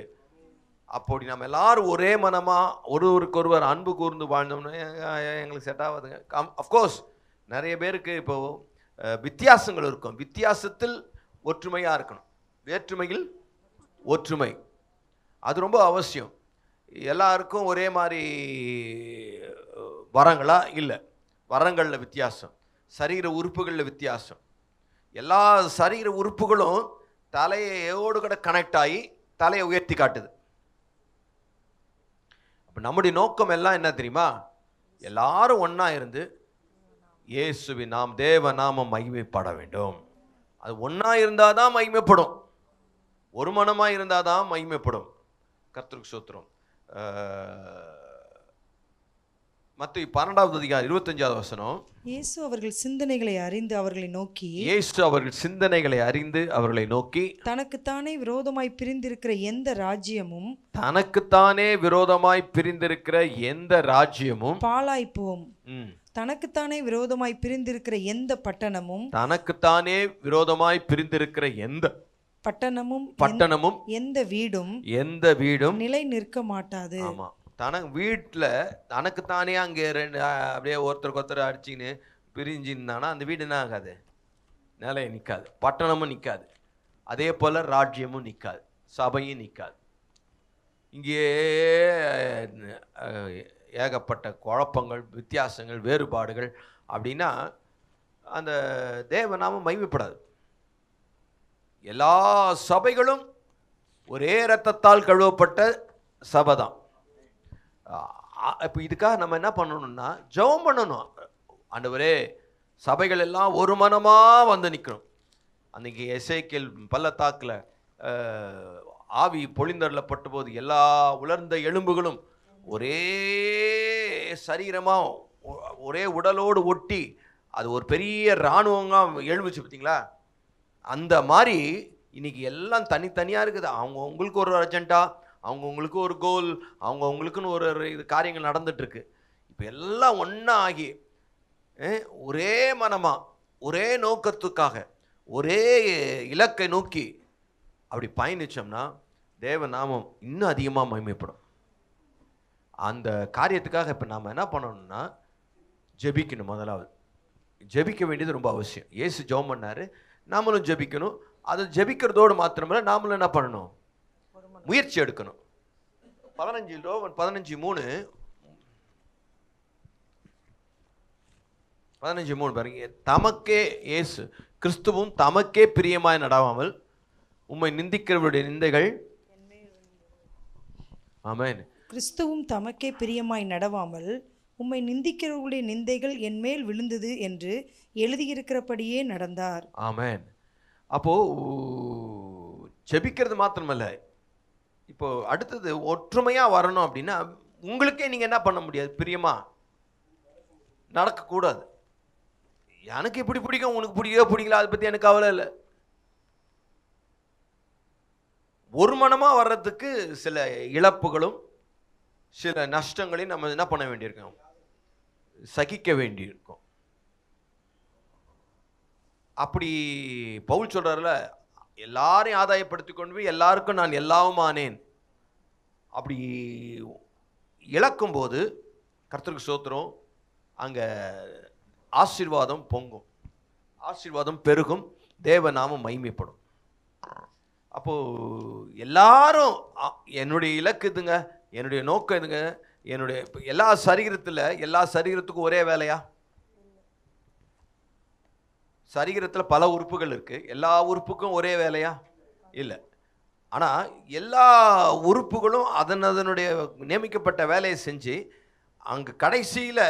Speaker 1: அப்படி நம்ம எல்லாரும் ஒரே மனமா ஒருவருக்கு ஒருவர் அன்பு கூர்ந்து வாழ்ந்தோம்னா எங்களுக்கு செட் ஆகாதுங்க. அஃப்கோர்ஸ் நிறைய பேருக்கு இப்போ வித்தியாசங்கள் இருக்கும். வித்தியாசத்தில் ஒற்றுமையா இருக்கணும், வேற்றுமையில் ஒற்றுமை, அது ரொம்ப அவசியம். எல்லாருக்கும் ஒரே மாதிரி வரங்களா? இல்லை, வரங்களில் வித்தியாசம், சரீர உறுப்புகளில் வித்தியாசம். எல்லா சரீர உறுப்புகளும் தலையோடு கூட கனெக்ட் ஆகி தலையை உயர்த்தி காட்டுது. அப்போ நம்முடைய நோக்கம் எல்லாம் என்ன தெரியுமா? எல்லாரும் ஒன்றா இருந்து இயேசுவின் நாம் தேவ நாமம் மகிமைப்பட வேண்டும். அது ஒன்றா இருந்தால் தான் மகிமைப்படும், ஒரு மனமாக இருந்தால் தான் மகிமைப்படும். கர்த்தருக்கு ஸ்தோத்திரம். மத்தேயு 12வது அதிகாரம் 25வது வசனம்.
Speaker 2: இயேசு அவர்கள் சிந்தனைகளை அறிந்து அவர்களை நோக்கி,
Speaker 1: இயேசு அவர்கள் சிந்தனைகளை அறிந்து அவர்களை நோக்கி,
Speaker 2: தனக்குத்தானே விரோதமாய் பிரிந்திருக்கிற எந்த ராஜ்யமும்
Speaker 1: தனக்குத்தானே விரோதமாய் பிரிந்திருக்கிற எந்த ராஜ்யமும்
Speaker 2: பாழாய்ப்போம். தனக்குத்தானே விரோதமாய் பிரிந்திருக்கிற எந்த பட்டணமும்,
Speaker 1: தனக்குத்தானே விரோதமாய் பிரிந்திருக்கிற எந்த பட்டணமும் எந்த வீடும்
Speaker 2: நிலை நிற்க மாட்டாது.
Speaker 1: ஆமா, வீட்டில் தனக்குத்தானே அங்கே அப்படியே ஒருத்தருக்கு அடிச்சுக்கின்னு பிரிஞ்சிருந்தானா அந்த வீடு என்ன ஆகாது? நிலையை நிற்காது, பட்டணமும் நிற்காது, அதே போல் ராஜ்யமும் நிற்காது, சபையும் நிற்காது. இங்கே ஏகப்பட்ட குழப்பங்கள், வித்தியாசங்கள், வேறுபாடுகள் அப்படின்னா அந்த தேவநாமம் மகிமைப்படாது. எல்லா சபைகளும் ஒரே இரத்தத்தால் கழுவப்பட்ட சபை தான். இப்போ இதுக்காக நம்ம என்ன பண்ணணும்னா ஜெபம் பண்ணணும். ஆண்டவரே, சபைகள் எல்லாம் ஒரு மனமாக வந்து நிற்கணும். அன்றைக்கி எசேக்கியேல் பள்ளத்தாக்கில் ஆவி பொழிந்தருளப்பட்ட போது எல்லா உலர்ந்த எலும்புகளும் ஒரே சரீரமாக ஒரே உடலோடு ஒட்டி அது ஒரு பெரிய இராணுவங்க எழுந்துச்சு, பார்த்தீங்களா? அந்த மாதிரி இன்னைக்கு எல்லாம் தனித்தனியாக இருக்குது. அவங்களுக்கு ஒரு அர்ஜெண்டா, அவங்கவுங்களுக்கு ஒரு கோல், அவங்கவுங்களுக்குன்னு ஒரு இது காரியங்கள் நடந்துட்டுருக்கு. இப்போ எல்லாம் ஒன்றா ஆகி ஒரே மனமாக ஒரே நோக்கத்துக்காக ஒரே இலக்கை நோக்கி அப்படி பயணித்தோம்னா தேவ நாமம் இன்னும் அதிகமாக மகிமைப்படும். அந்த காரியத்துக்காக இப்போ நாம் என்ன பண்ணணும்னா ஜெபிக்கணும். முதலாவது ஜெபிக்க வேண்டியது ரொம்ப அவசியம். இயேசு ஜெபம் பண்ணார், நாமளும் ஜெபிக்கணும். அதை ஜெபிக்கிறதோடு மாத்திரமில்லை, நாமளும் என்ன பண்ணணும்? முயற்சி எடுக்கணும். 15:3 பாருங்க. தமக்கே இயேசு கிறிஸ்துவும் தமக்கே பிரியமாய் நடாவாமல் உம்மை நிந்திக்கிறவருடைய நிந்தைகள், ஆமென்,
Speaker 2: கிறிஸ்துவும் தமக்கே பிரியமாய் நடவாமல் உம்மை நிந்திக்கிறவர்களுடைய நிந்தைகள் என் மேல் விழுந்தது என்று எழுதியிருக்கிறபடியே நடந்தார்.
Speaker 1: ஆமென். அப்போ ஜெபிக்கிறது மாத்திரமல்ல, இப்போ அடுத்தது ஒற்றுமையா வரணும் அப்படின்னா உங்களுக்கே நீங்க என்ன பண்ண முடியாது? பிரியமா நடக்கக்கூடாது. எனக்கு எப்படி பிடிக்கும், உனக்கு பிடிக்கல, அதை பத்தி எனக்கு கவலை இல்லை. ஒரு மனமா வர்றதுக்கு சில இழப்புகளும் சில நஷ்டங்களையும் நம்ம என்ன பண்ண வேண்டியிருக்கோம்? சகிக்க வேண்டியிருக்கும். அப்படி பவுல் சொல்றாருல, எல்லாரையும் ஆதாயப்படுத்தி கொண்டு போய் எல்லாருக்கும் நான் எல்லாவுமானேன். அப்படி இழக்கும்போது கர்த்தருக்கு ஸ்தோத்திரம், அங்கே ஆசீர்வாதம் பொங்கும், ஆசீர்வாதம் பெருகும், தேவ நாமம் மகிமைப்படும். அப்போது எல்லாரும் என்னுடைய இலக்கு இதுங்க, என்னுடைய நோக்கம் இதுங்க, என்னுடைய எல்லா சரீரத்துக்கும் ஒரே வேலையா? சரீரத்தில் பல உறுப்புகள் இருக்குது, எல்லா உறுப்புக்கும் ஒரே வேலையா? இல்லை. ஆனால் எல்லா உறுப்புகளும் அதனுடைய நியமிக்கப்பட்ட வேலையை செஞ்சு அங்கே கடைசியில்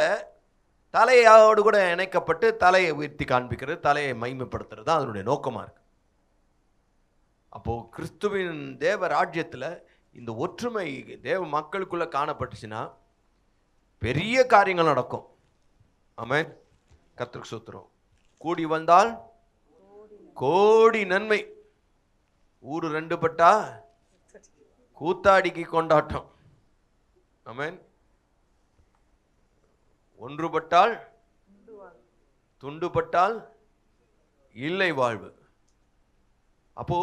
Speaker 1: தலையோடு கூட இணைக்கப்பட்டு தலையை உயர்த்தி காண்பிக்கிறது, தலையை மைமைப்படுத்துறது தான் அதனுடைய நோக்கமாக இருக்கு. அப்போது கிறிஸ்துவின் தேவ ராஜ்யத்தில் இந்த ஒற்றுமை தேவ மக்களுக்குள்ளே காணப்பட்டுச்சுன்னா பெரிய காரியங்கள் நடக்கும். ஆமென். கர்த்தருக்கு ஸ்தோத்திரம். கூடி வந்தால் கோடி நன்மை, ஊரு ரெண்டு பட்டா கூத்தாடிக்கு கொண்டாட்டம். ஆமென். ஒன்றுபட்டால் துண்டுபட்டால் இல்லை வாழ்வு. அப்போ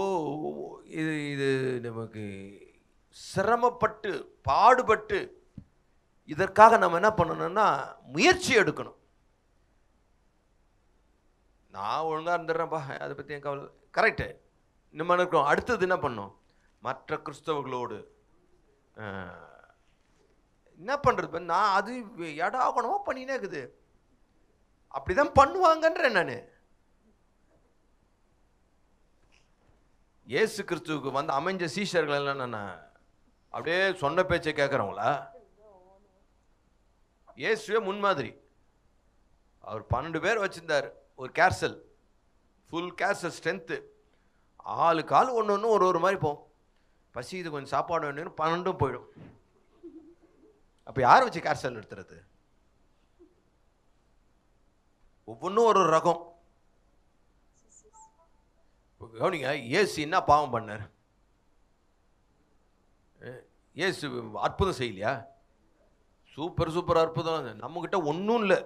Speaker 1: இது நமக்கு சிரமப்பட்டு பாடுபட்டு இதற்காக நம்ம என்ன பண்ணணும்னா முயற்சி எடுக்கணும். நான் ஒழுங்காக இருந்துடுறேன்ப்பா, அதை பற்றி என் கவலை, கரெக்டு, நம்ம இருக்கோம். அடுத்தது என்ன பண்ணோம்? மற்ற கிறிஸ்தவர்களோடு என்ன பண்ணுறது? நான் அது எடாகணமாக பண்ணினே இருக்குது. அப்படிதான் பண்ணுவாங்கன்ற நான். இயேசு கிறிஸ்துவுக்கு வந்து அமைஞ்ச சீஷர்கள் எல்லாம் நான் அப்படியே சொன்ன பேச்சை கேட்குறவங்களா? இயேசுவே முன்மாதிரி. அவர் 12 பேர் வச்சிருந்தார், ஒரு கேர்சல், ஃபுல் கேர்சல் ஸ்ட்ரென்த்து. ஆளுக்கு ஆள் ஒன்று ஒன்று ஒரு மாதிரி போகும். பசி, இது கொஞ்சம் சாப்பாடு வேணும்னு 12 போயிடும். அப்போ யார் வச்சு கேர்சல் எடுத்துறது? ஒவ்வொன்றும் ஒரு ரகம். கவனிங்க, இயேசு என்ன பாவம் பண்ணார்? இயேசு அற்புதம் செய்யலையா? சூப்பர் அற்புதம். நம்மகிட்ட ஒன்றும் இல்லை,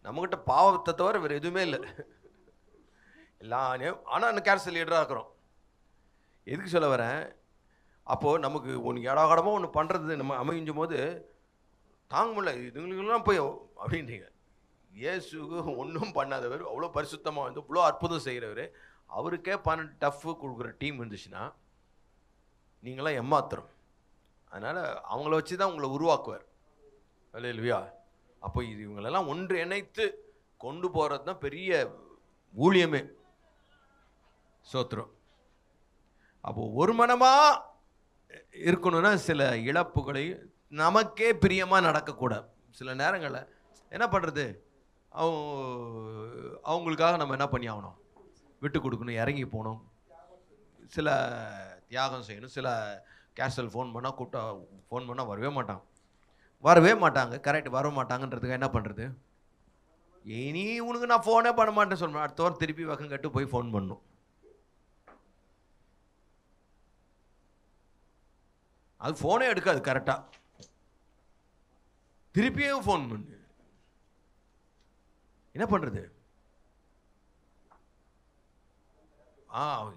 Speaker 1: நம்மகிட்ட பாவத்தை தவிர வேறு எதுவுமே இல்லை. எல்லாம் ஆனால் அந்த கேர்சல் லீடராக இருக்கிறோம். எதுக்கு சொல்ல வரேன்? அப்போது நமக்கு ஒன்று ஏடாகடமாக ஒன்று பண்ணுறது நம்ம அமைஞ்சும் போது தாங்க முடியல, இதுங்களுக்கெல்லாம் போய் அப்படின்றீங்க. இயேசுக்கு ஒன்றும் பண்ணாதவர், அவ்வளோ பரிசுத்தமாக வந்து இவ்வளோ அற்புதம் செய்கிறவர், அவருக்கே 12 டஃப்பு கொடுக்குற டீம் இருந்துச்சுன்னா நீங்களாம் ஏமாத்துறோம். அதனால் அவங்கள வச்சு தான் உங்களை உருவாக்குவார். இல்லையா? அப்போ இது இவங்களெல்லாம் ஒன்று இணைத்து கொண்டு போகிறது தான் பெரிய ஊழியமே. சோத்திரம். அப்போது ஒரு மனமாக இருக்கணும்னா சில இழப்புகளை நமக்கே பிரியமாக நடக்கக்கூடாது. சில நேரங்களில் என்ன பண்ணுறது, அவங்களுக்காக நம்ம என்ன பண்ணி ஆகணும்? விட்டு கொடுக்கணும், இறங்கி போகணும், சில தியாகம் செய்யணும். சில கேர்சல் ஃபோன் பண்ணால் ஃபோன் பண்ணால் வரவே மாட்டாங்க. கரெக்ட், வர மாட்டாங்கன்றதுக்கு என்ன பண்ணுறது? இனி உனக்கு நான் ஃபோனே பண்ண மாட்டேன்னு சொல்லணும். அடுத்த வாரம் திருப்பி வகம் கட்டு போய் ஃபோன் பண்ணணும். அது ஃபோனே எடுக்காது கரெக்டாக, திருப்பியும் ஃபோன் பண்ணு. என்ன பண்ணுறது?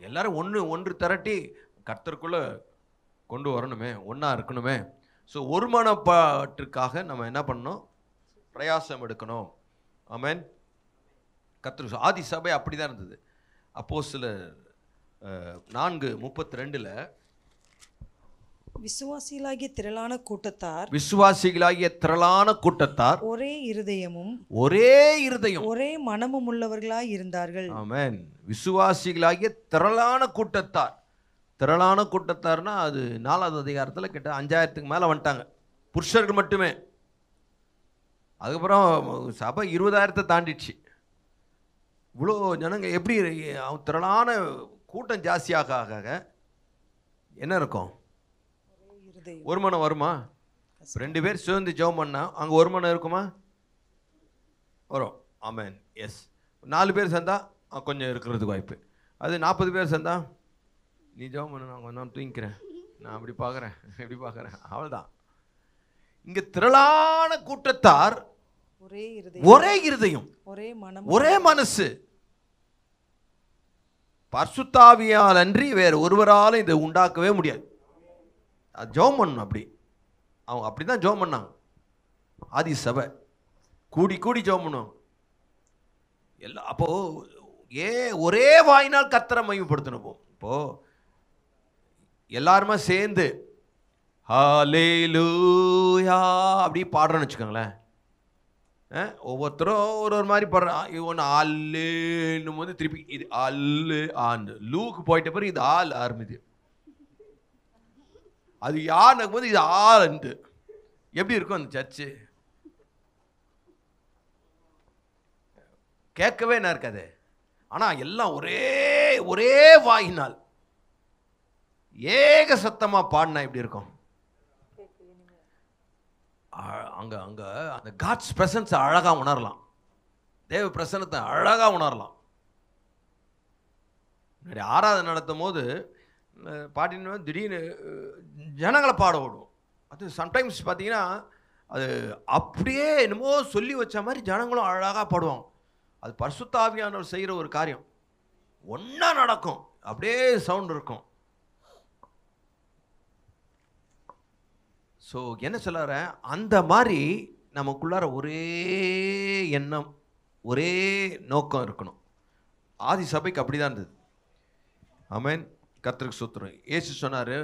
Speaker 1: எல்லாரும் ஒன்று திரட்டி கர்த்தருக்குள்ளே கொண்டு வரணுமே, ஒன்றா இருக்கணுமே. ஸோ ஒரு மனப்பாட்டுக்காக நம்ம என்ன பண்ணணும்? பிரயாசம் எடுக்கணும். ஆமென். கர்த்தர் ஆதி சபை அப்படி தான் இருந்தது. அப்போஸ்தலர் 4:32
Speaker 2: விசுவாசிகளாகிய திரளான கூட்டத்தார் ஒரே இருதயம் ஒரே மனமும் உள்ளவர்களாய் இருந்தார்கள்.
Speaker 1: ஆமென். விசுவாசிகளாகிய திரளான கூட்டத்தார்னா அது 4வது அதிகாரத்தில் கிட்ட 5000க்கு மேலே வந்துட்டாங்க, புருஷர்கள் மட்டுமே. அதுக்கப்புறம் சபை 20,000 தாண்டிடுச்சு. இவ்வளோ ஜனங்க எப்படி? திரளான கூட்டம் ஜாஸ்தியாக ஆக என்ன இருக்கும்? ஒரு மனம் வருமா? 2 பேர் சேர்ந்து ஜெபம் பண்ணா அங்கே ஒரு மனம் இருக்குமா? வரும். ஆமென். எஸ். 4 பேர் சேர்ந்தா கொஞ்சம் இருக்கிறதுக்கு வாய்ப்பு. அது 40 பேர் சேர்ந்தா நீ ஜெபம் பண்ண, நான் கொஞ்சம் தூங்கிக்கிறேன், நான் அப்படி பார்க்குறேன் இப்படி பார்க்குறேன், அவ்வளோதான். இங்கே திரளான கூட்டத்தார் ஒரே இருதயம் ஒரே மனசு. பரிசுத்தாவியால் அன்றி வேறு ஒருவராலும் இதை உண்டாக்கவே முடியாது. அது ஜெபம் பண்ணணும். அவங்க அப்படி தான் ஜெபம் பண்ணாங்க. ஆதி சபை கூடி ஜெபம் பண்ணுவாங்க எல்லாம். அப்போது ஒரே வாயினால் கர்த்தரை மையப்படுத்தணும். இப்போது எல்லாருமே சேர்ந்து ஹல்லேலூயா அப்படி பாடுறோன்னு வச்சுக்கோங்களேன். ஒவ்வொருத்தரும் ஒரு மாதிரி பாடுறான். ஒன்று அல்லேன்னும் போது திருப்பி இது அல்லு ஆண்டு லூக்கு போயிட்ட பிறகு இது ஆள் ஆரம்பிது. அது யாருன்னு போது இது ஆளுண்டு எப்படி இருக்கும் அந்த சர்ச்சு? கேட்கவே என்ன இருக்காது. ஆனால் எல்லாம் ஒரே ஒரே வாயினால் ஏக சத்தமா பாடினா எப்படி இருக்கும்? அங்க அங்க அந்த காட்ஸ் பிரசன்ஸ் அழகா உணரலாம். தேவ பிரசன்னத்தை அழகா உணரலாம். ஆராதனை நடத்தும் போது பாட்டின திடீர்னு ஜனங்களை பாட விடும். அது சம்டைம்ஸ் பார்த்தீங்கன்னா அது அப்படியே என்னமோ சொல்லி வச்ச மாதிரி ஜனங்களும் அழகாக பாடுவாங்க. அது பரிசுத்த ஆவியானவர் செய்கிற ஒரு காரியம். ஒன்றா நடக்கும், அப்படியே சவுண்ட் இருக்கும். ஸோ என்ன சொல்லுறேன், அந்த மாதிரி நமக்குள்ளார ஒரே எண்ணம் ஒரே நோக்கம் இருக்கணும். ஆதி சபைக்கு அப்படி தான் இருந்தது. ஆமென். கர்த்தருக்கு ஸ்தோத்திரம். இயேசு சொன்னார்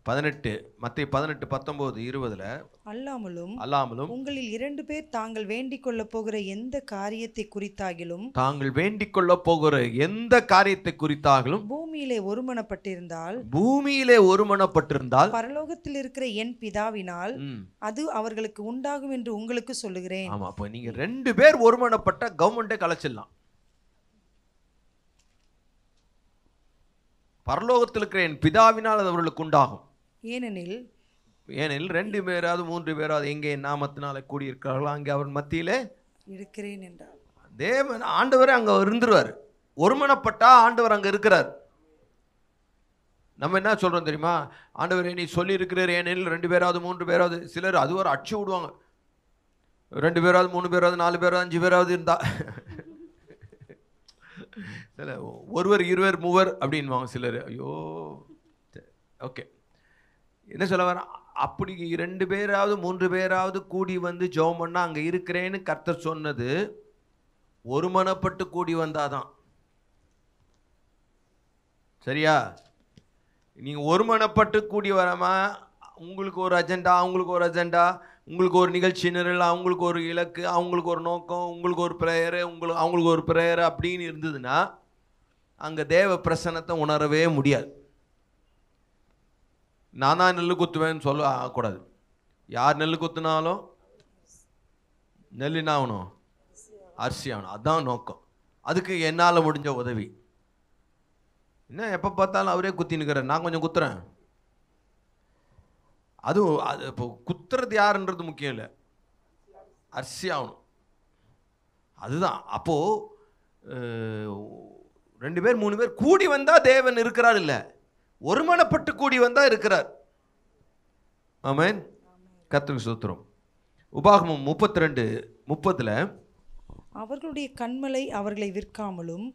Speaker 1: 18 மத்தேயு 18:19-20 அல்லாமலும்
Speaker 2: உங்களில் 2 பேர் தாங்கள் வேண்டிக் கொள்ள போகிற எந்த காரியத்தை குறித்தாகிலும் பூமியிலே ஒருமனப்பட்டிருந்தால் பரலோகத்தில் இருக்கிற என் பிதாவினால் அது அவர்களுக்கு உண்டாகும் என்று உங்களுக்கு சொல்லுகிறேன்.
Speaker 1: ஆமா, அப்ப நீங்க 2 பேர் ஒருமனப்பட்ட கவர்மெண்டே கலைச்சிடலாம். பரலோகத்தில் இருக்கிற என் பிதாவினால் அது அவர்களுக்கு உண்டாகும்.
Speaker 2: ஏனெனில்
Speaker 1: 2 பேராவது 3 பேராவது எங்கே என் நாமத்தினால கூடியிருக்கிறார்களோ அங்கே அவர் மத்தியிலே
Speaker 2: இருக்கிறேன் என்றார்.
Speaker 1: தேவன் ஆண்டவர் அங்கே இருந்துருவார். ஒருமனப்பட்டா ஆண்டவர் அங்கே இருக்கிறார். நம்ம என்ன சொல்கிறோம் தெரியுமா? ஆண்டவர் நீ சொல்லி இருக்கிறார் ஏனெனில் 2 பேராவது 3 பேராவது. சிலர் அது ஒரு அச்சு விடுவாங்க. 2 பேராவது 3 பேராவது 4 பேராவது 5 பேராவது இருந்தா சில ஒருவர் இருவர் மூவர் அப்படின்வாங்க சிலர். ஐயோ, ஓகே, என்ன சொல்ல வர? அப்படி 2 பேராவது 3 பேராவது கூடி வந்து ஜெபம் பண்ணா அங்கே இருக்கிறேன்னு கர்த்தர் சொன்னது ஒருமனப்பட்டு கூடி வந்தாதான். சரியா? நீங்கள் ஒருமனப்பட்டு கூடி வராம உங்களுக்கு ஒரு அஜெண்டா, அவங்களுக்கு ஒரு அஜெண்டா, உங்களுக்கு ஒரு நிகழ்ச்சி நிரல், அவங்களுக்கு ஒரு இலக்கு, அவங்களுக்கு ஒரு நோக்கம், உங்களுக்கு ஒரு ப்ரேயரு, அவங்களுக்கு ஒரு ப்ரேயர் அப்படின்னு இருந்ததுன்னா அங்கே தேவ பிரசன்னத்தை உணரவே முடியாது. நான் தான் நெல் குத்துவேன்னு சொல்ல ஆகக்கூடாது. யார் நெல் குத்துனாலும் நெல் என்ன ஆகணும்? அரிசி ஆகணும். அதுதான் நோக்கம். அதுக்கு என்னால் முடிஞ்ச உதவி. என்ன எப்போ பார்த்தாலும் அவரே குத்தினுக்கிறார், நான் கொஞ்சம் குத்துறேன். அது இப்போ குத்துறது யாருன்றது முக்கியம் இல்லை, அரிசி ஆகணும். அதுதான். அப்போது 2 பேர் 3 பேர் கூடி வந்தால் தேவன் இருக்கிறார், இல்லை ஒருமனப்பட்டு கூடி வந்தா இருக்கிறார். ஆமென். கர்த்தருக்கு ஸ்தோத்திரம். உபாகமம் 32:30
Speaker 2: அவர்களுடைய கண்மலை அவர்களை விற்காமலும்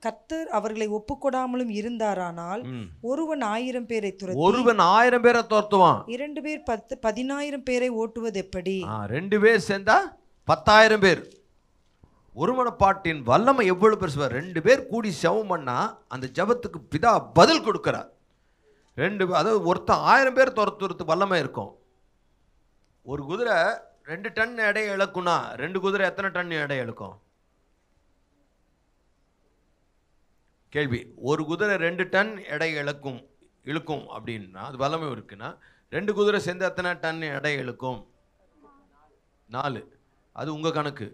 Speaker 2: கர்த்தர் அவர்களை ஒப்புக்கொடாமலும் இருந்தாரானால் ஒருவன் 1000 பேரை துரத்துவான். 2 பேர் 10,000 பேரை ஓட்டுவது எப்படி?
Speaker 1: 2 பேர் சேர்ந்தா 10,000 பேர். ஒருமனப்பாட்டின் வல்லமை எவ்வளவு பெருசு! 2 பேர் கூடி ஜெபம் பண்ணா அந்த ஜெபத்துக்கு பிதா பதில் கொடுக்கிறார். 2 அதாவது ஒருத்தன் 1000 பேர் துரத்துறது வல்லமை இருக்கும். ஒரு குதிரை 2 டன் எடை இழக்கும்னா 2 குதிரை எத்தனை டன் எடை இழுக்கும்? கேள்வி. ஒரு குதிரை 2 டன் எடை இழுக்கும் அப்படின்னா அது வல்லமை இருக்குன்னா 2 குதிரை சேர்ந்து எத்தனை டன் எடை இழுக்கும்? 4. அது உங்க கணக்கு.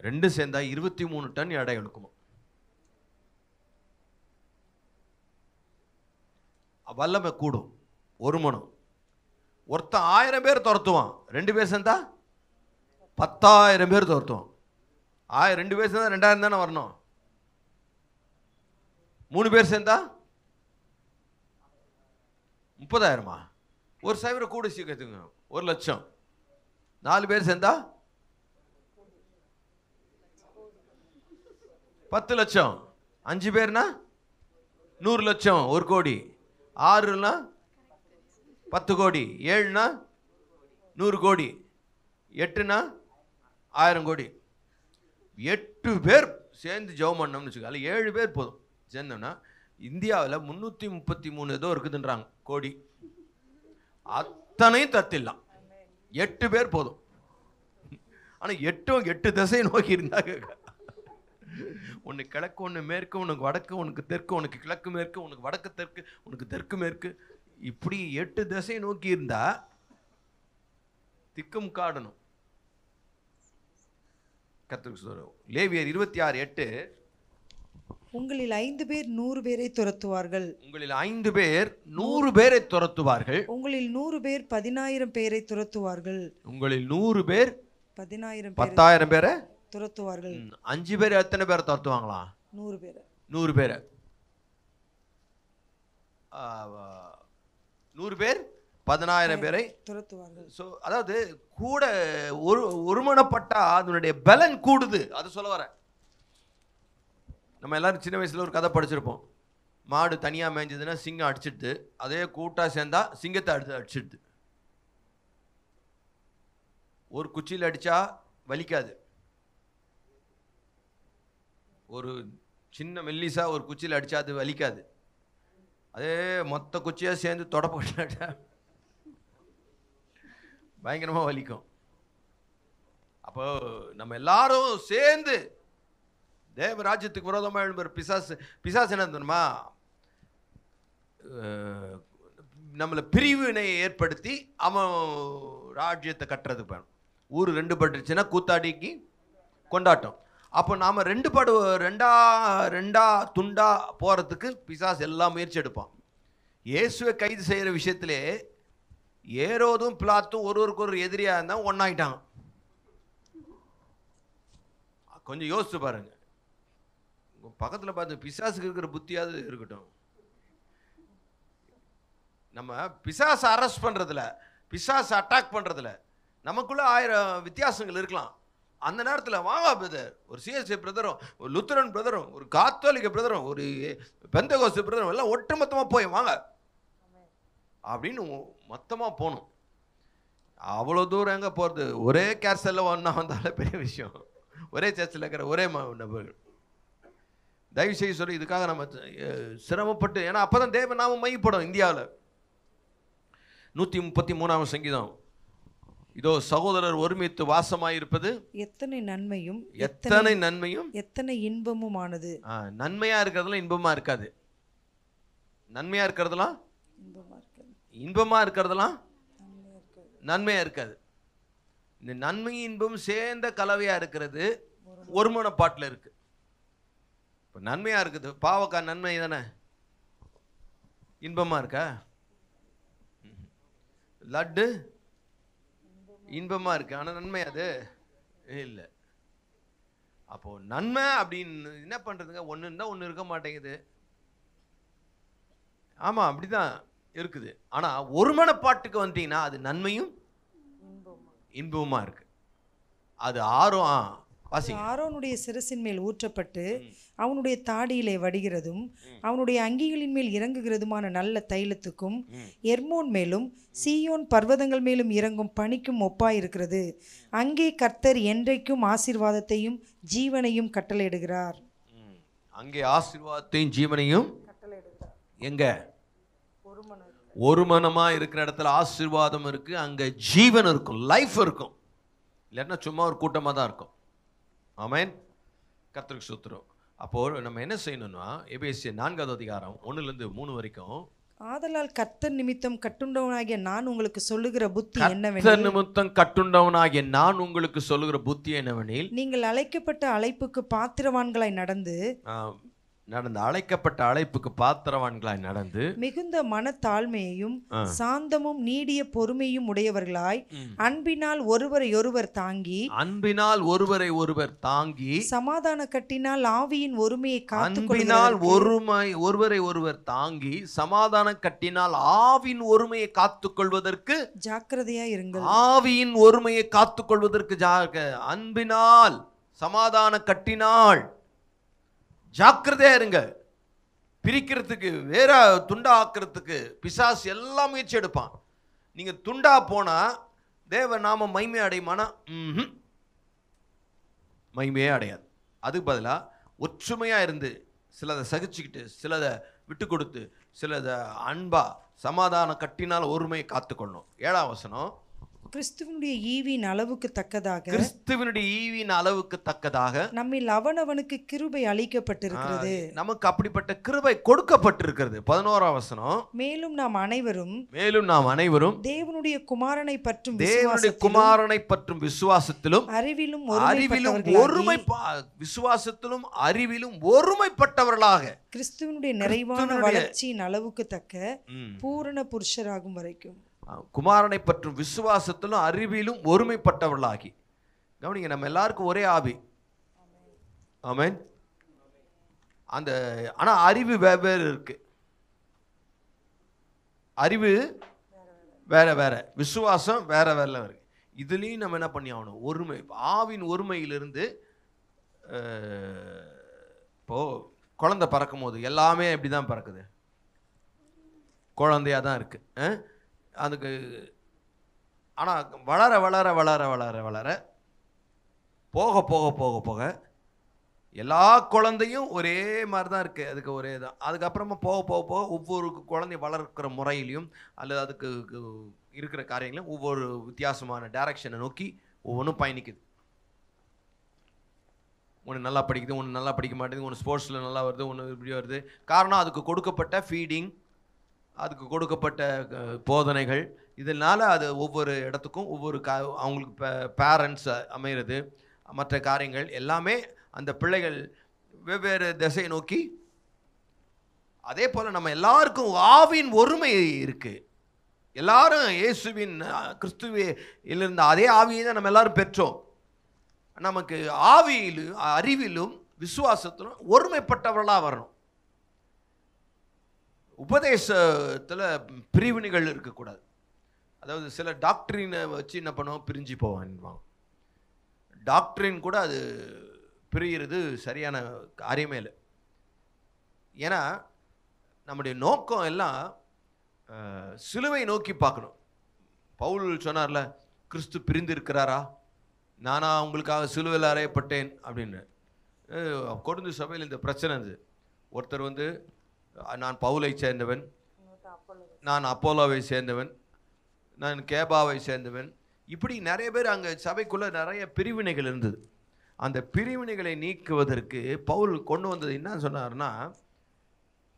Speaker 1: 2 சேர்ந்தா 23 டன் எடை இழுக்குமா? வல்லமை கூடும். ஒரு மனம். ஒருத்தன் 1000 பேர் துரத்துவான். 2 பேர் சேர்ந்தா 10,000 பேர் துரத்துவான். 2 பேர் சேர்ந்தா 2000 தானே வரணும். 3 பேர் சேர்ந்தா 30,000. ஒரு 1,000 கூட சீக்கிரத்துங்க, 1,00,000. 4 பேர் சேர்ந்தா 10 லட்சம். 5 பேர்னா 100 லட்சம், 1 கோடி. 6னா 10 கோடி. 7னா 100 கோடி. 8னா 1000 கோடி. 8 பேர் சேர்ந்து ஜெபம் பண்ணோம்னு வச்சுக்கோங்க, 7 பேர் போதும் சேர்ந்தோம்னா இந்தியாவில் 333 ஏதோ இருக்குதுன்றாங்க கோடி. அத்தனையும் தத்திடலாம். 8 பேர் போதும். ஆனால் 8 திசையை நோக்கி இருந்தாங்க. உனக்கு கிழக்கு, ஒன்று மேற்கு, உனக்கு வடக்கு, உனக்கு தெற்கு, உனக்கு கிழக்கு மேற்கு, உனக்கு வடக்கு தெற்கு, உனக்கு தெற்கு மேற்கு, இப்படி 8 திசை நோக்கி இருந்தா திக்கும் காடணும். கர்த்தருக்கு ஸ்தோத்திரம். லேவியர் 26:8,
Speaker 2: உங்களில் 5 பேர் 100 பேரை துரத்துவார்கள்.
Speaker 1: உங்களில் 5 பேர் 100 பேரை துரத்துவார்கள்.
Speaker 2: உங்களில் 100 பேர் 10,000 பேரை துரத்துவார்கள்.
Speaker 1: உங்களில் 100 பேர்
Speaker 2: 10,000
Speaker 1: 10,000 பேரை
Speaker 2: துரத்துவார்கள்.
Speaker 1: 5 பேர் எத்தனை பேரை துரத்துவாங்களா?
Speaker 2: 100 பேரை.
Speaker 1: 100 பேரை. 100 பேர் 10,000 பேரை
Speaker 2: துரத்துவார்கள்.
Speaker 1: ஸோ அதாவது கூட ஒருமனப்பட்டா அதனுடைய பலன் கூடுது. அது சொல்ல வரேன். நம்ம எல்லாரும் சின்ன வயசுல ஒரு கதை படிச்சிருப்போம். மாடு தனியாக மேய்ஞ்சதுன்னா சிங்கம் அடிச்சிடுது, அதே கூட்டா சேர்ந்தா சிங்கத்தை அடிச்சிடுது. ஒரு குச்சியில் அடிச்சா வலிக்காது, ஒரு சின்ன மெல்லிசா ஒரு குச்சியில் அடிச்சா அது வலிக்காது. அதே மொத்த குச்சியாக சேர்ந்து தொடப்பட்ட பயங்கரமாக வலிக்கும். அப்போ நம்ம எல்லாரும் சேர்ந்து தேவ ராஜ்யத்துக்கு விரோதமாக எழும்புற பிசாசு என்ன தெரியுமா? நம்மளை பிரிவினை ஏற்படுத்தி அவன் ராஜ்யத்தை கட்டுறதுக்கு வேணும். ஊர் 2 பட்டுச்சுன்னா கூத்தாடிக்கு கொண்டாட்டம். அப்போ நாம் ரெண்டா துண்டா போகிறதுக்கு பிசாசு எல்லாம் முயற்சி எடுப்பான். இயேசுவை கைது செய்கிற விஷயத்திலே ஏரோதும் பிலாத்தும் ஒருவருக்கு ஒரு எதிரியாக இருந்தால் ஒன்றாயிட்டாங்க. கொஞ்சம் யோசிச்சு பாருங்க. பக்கத்தில் பார்த்து பிசாசுக்கு இருக்கிற புத்தியாவது இருக்கட்டும். நம்ம பிசாசை அரெஸ்ட் பண்ணுறதுல, பிசாசை அட்டாக் பண்ணுறதுல நமக்குள்ள 1000 வித்தியாசங்கள் இருக்கலாம். அந்த நேரத்தில் வாங்க பிரதர், ஒரு சிஎஸ்ஐ பிரதரும், ஒரு லுத்தரன் பிரதரும், ஒரு காத்தோலிக்க பிரதரும், ஒரு பெந்தகோஸ்து பிரதரும் எல்லாம் ஒட்டுமொத்தமாக போய் வாங்க அப்படின்னு மொத்தமாக போகணும். அவ்வளோ தூரம் எங்கே போகிறது? ஒரே கேர்சலில் ஒன்றா வந்தாலே பெரிய விஷயம். ஒரே சர்ச்சில் இருக்கிற ஒரே நபர்கள். தயவு செய்து சொல்லி இதுக்காக நம்ம சிரமப்பட்டு, ஏன்னா அப்போ தான் தேவ நாமம் மையப்படும். இந்தியாவில் 133ஆம் சங்கீதம், இதோ சகோதரர் ஒருமித்து வாசமாயிருப்பது எத்தனை நன்மையும் எத்தனை இன்பமுமானது. நன்மையாக இருக்கிறதுலாம் இன்பமாக இருக்காது, நன்மையாக இருக்கிறதுலாம் இன்பமாக இருக்கிறதெல்லாம் நன்மையாக இருக்காது. இந்த நன்மை இன்பம் சேர்ந்த கலவையாக இருக்கிறது ஒருமனப்பாட்டில் இருக்கு. இப்போ நன்மையாக இருக்குது, பாவக்காய் நன்மை தானே, இன்பமாக இருக்கா? லட்டு இன்பமாக இருக்கு, ஆனால் நன்மை அது இல்லை. அப்போது நன்மை அப்படின்னு என்ன பண்ணுறதுங்க? ஒன்று இருந்தால் ஒன்று இருக்க மாட்டேங்குது. ஆமாம், அப்படி தான் இருக்குது. ஆனால் ஒருமனப்பாட்டுக்கு வந்தீங்கன்னா அது நன்மையும் இன்பமா இருக்கு. அது ஆரோனுடைய சிரசின் மேல் ஊற்றப்பட்டு அவனுடைய தாடியிலே வடிகிறதும் அவனுடைய அங்கிகளின் மேல் இறங்குகிறதுமான நல்ல தைலத்துக்கும் எர்மோன் மேலும் சீயோன் பர்வதங்கள் மேலும் இறங்கும் பனிக்கும் ஒப்பாயிருக்கிறது. அங்கே கர்த்தர் என்றைக்கும் ஆசீர்வாதத்தையும் ஜீவனையும் கட்டளையிடுகிறார். அங்கே ஆசீர்வாதத்தையும் ஜீவனையும் எங்க? ஒரு மனமா இருக்கிற இடத்துல ஆசீர்வாதம் இருக்கு, அங்க ஜீவன் இருக்கும், லைஃப் இருக்கும். இல்லைன்னா சும்மா ஒரு கூட்டமாக தான் இருக்கும். ஆமென். கர்த்தருக்கு ஸ்தோத்திரம். அப்போ நம்ம என்ன செய்யணும்னா, எபேசியர் 4வது அதிகாரம் 1-3 வரைக்கும், ஆதலால் கர்த்தர் நிமித்தம் கட்டுண்டவனாகிய நான் உங்களுக்கு சொல்லுகிற புத்தி என்னவெனில், நீங்கள் அழைக்கப்பட்ட அழைப்புக்கு பாத்திரவான்களாய் நடந்து அழைக்கப்பட்ட அழைப்புக்கு பாத்திரவான்களாய் நடந்து மிகுந்த மனத்தாழ்மையையும் சாந்தமும் நீடிய பொறுமையும் உடையவர்களாய் அன்பினால் ஒருவரை ஒருவர் தாங்கி சமாதான கட்டினால் ஆவியின் ஒருமையை காத்துக்கொள்வதற்கு ஜாக்கிரதையா இருங்கள். ஆவியின் ஒருமையை காத்துக்கொள்வதற்கு அன்பினால் சமாதான கட்டினால் ஜாக்கிரதையா இருங்க. பிரிக்கிறதுக்கு, வேற துண்டா ஆக்கிறதுக்கு பிசாசு எல்லாம் முயற்சி எடுப்பான். நீங்க துண்டா போனா தேவ நாம மகிமை அடையுமானா மகிமையே அடையாது. அதுக்கு பதிலாக ஒற்றுமையா இருந்து சிலதை சகிச்சுக்கிட்டு, சிலதை விட்டு கொடுத்து, சிலதை அன்பா சமாதான கட்டினால் ஒருமையை காத்துக்கொள்ளணும். 7ஆம் வசனம்,
Speaker 2: கிறிஸ்துவனுடைய ஈவின் அளவுக்கு தக்கதாக
Speaker 1: கிறிஸ்துவனுடைய ஈவின் அளவுக்கு தக்கதாக
Speaker 2: நம்மில் அவனவனுக்கு கிருபை அளிக்கப்பட்டிருக்கிறது.
Speaker 1: நமக்கு அப்படிப்பட்ட கிருபை கொடுக்கப்பட்டிருக்கிறது. 11ஆம் வசனம்,
Speaker 2: மேலும் நாம்
Speaker 1: அனைவரும்
Speaker 2: தேவனுடைய குமாரனை பற்றும்
Speaker 1: விசுவாசத்திலும்
Speaker 2: அறிவிலும்
Speaker 1: விசுவாசத்திலும் அறிவிலும் ஒருமைப்பட்டவர்களாக
Speaker 2: கிறிஸ்துவனுடைய நிறைவான வளர்ச்சியின் அளவுக்கு தக்க பூரண புருஷராகும் வரைக்கும்.
Speaker 1: குமாரனை பற்றும் விசுவாசத்திலும் அறிவிலும் ஒருமைப்பட்டவர்களாகி. கவனிங்க, நம்ம எல்லாருக்கும் ஒரே ஆவி. ஆமென். அந்த ஆனா அறிவு வெவ்வேறு இருக்கு. அறிவு வேற வேற, விசுவாசம் வேற வேற இருக்கு. இதுலயும் நம்ம என்ன பண்ணி ஆகணும்? ஒருமை. ஆவின் ஒருமையிலிருந்து இப்போ குழந்தை பறக்கும் போது எல்லாமே எப்படிதான் பறக்குது? குழந்தையா தான் இருக்கு. அதுக்கு ஆனால் வளர வளர வளர வளர வளர போக போக போக போக எல்லா குழந்தையும் ஒரே மாதிரி தான் இருக்குது. அதுக்கு ஒரே தான். அதுக்கப்புறமா போக போக போக ஒவ்வொரு குழந்தை வளர்க்கிற முறையிலையும் அல்லது அதுக்கு இருக்கிற காரியங்களையும் ஒவ்வொரு வித்தியாசமான டைரக்ஷனை நோக்கி ஒவ்வொன்றும் பயணிக்குது. ஒன்று நல்லா படிக்குது, ஒன்று நல்லா படிக்க மாட்டேங்குது, ஒன்று ஸ்போர்ட்ஸில் நல்லா வருது, ஒன்று இப்படி வருது. காரணம் அதுக்கு கொடுக்கப்பட்ட ஃபீடிங், அதுக்கு கொடுக்கப்பட்ட போதனைகள். இதனால் அது ஒவ்வொரு இடத்துக்கும் ஒவ்வொரு அவங்களுக்கு பேரண்ட்ஸ் அமைகிறது, மற்ற காரியங்கள் எல்லாமே அந்த பிள்ளைகள் வெவ்வேறு திசையை நோக்கி. அதே போல் நம்ம எல்லாருக்கும் ஆவின் ஒருமை இருக்குது. எல்லாரும் இயேசுவின் கிறிஸ்துவிலிருந்து அதே ஆவியை தான் நம்ம எல்லாரும் பெற்றோம். நமக்கு ஆவியிலும் அறிவிலும் விசுவாசத்திலும் ஒருமைப்பட்டவர்களாக வரணும். உபதேசத்தில் பிரிவினைகள் இருக்கக்கூடாது. அதாவது சில டாக்டரினை வச்சு என்ன பண்ணுவோம், பிரிஞ்சு போவான். டாக்டரின் கூட அது பிரிகிறது சரியான காரியமே இல்லை. ஏன்னா நம்முடைய நோக்கம் எல்லாம் சிலுவை நோக்கி பார்க்கணும். பவுல் சொன்னார்ல, கிறிஸ்து பிரிந்து இருக்கிறாரா, நானா உங்களுக்காக சிலுவையில் அறையப்பட்டேன் அப்படின்னு. கொரிந்து சபையில் இந்த பிரச்சனை இருந்தது. ஒருத்தர் வந்து நான் பவுலை சேர்ந்தவன், நான் அப்போலோவை சேர்ந்தவன், நான் கேபாவை சேர்ந்தவன், இப்படி நிறைய பேர் அங்கே சபைக்குள்ளே நிறைய பிரிவினைகள் இருந்தது. அந்த பிரிவினைகளை நீக்குவதற்கு பவுல் கொண்டு வந்தது என்ன சொன்னார்னா,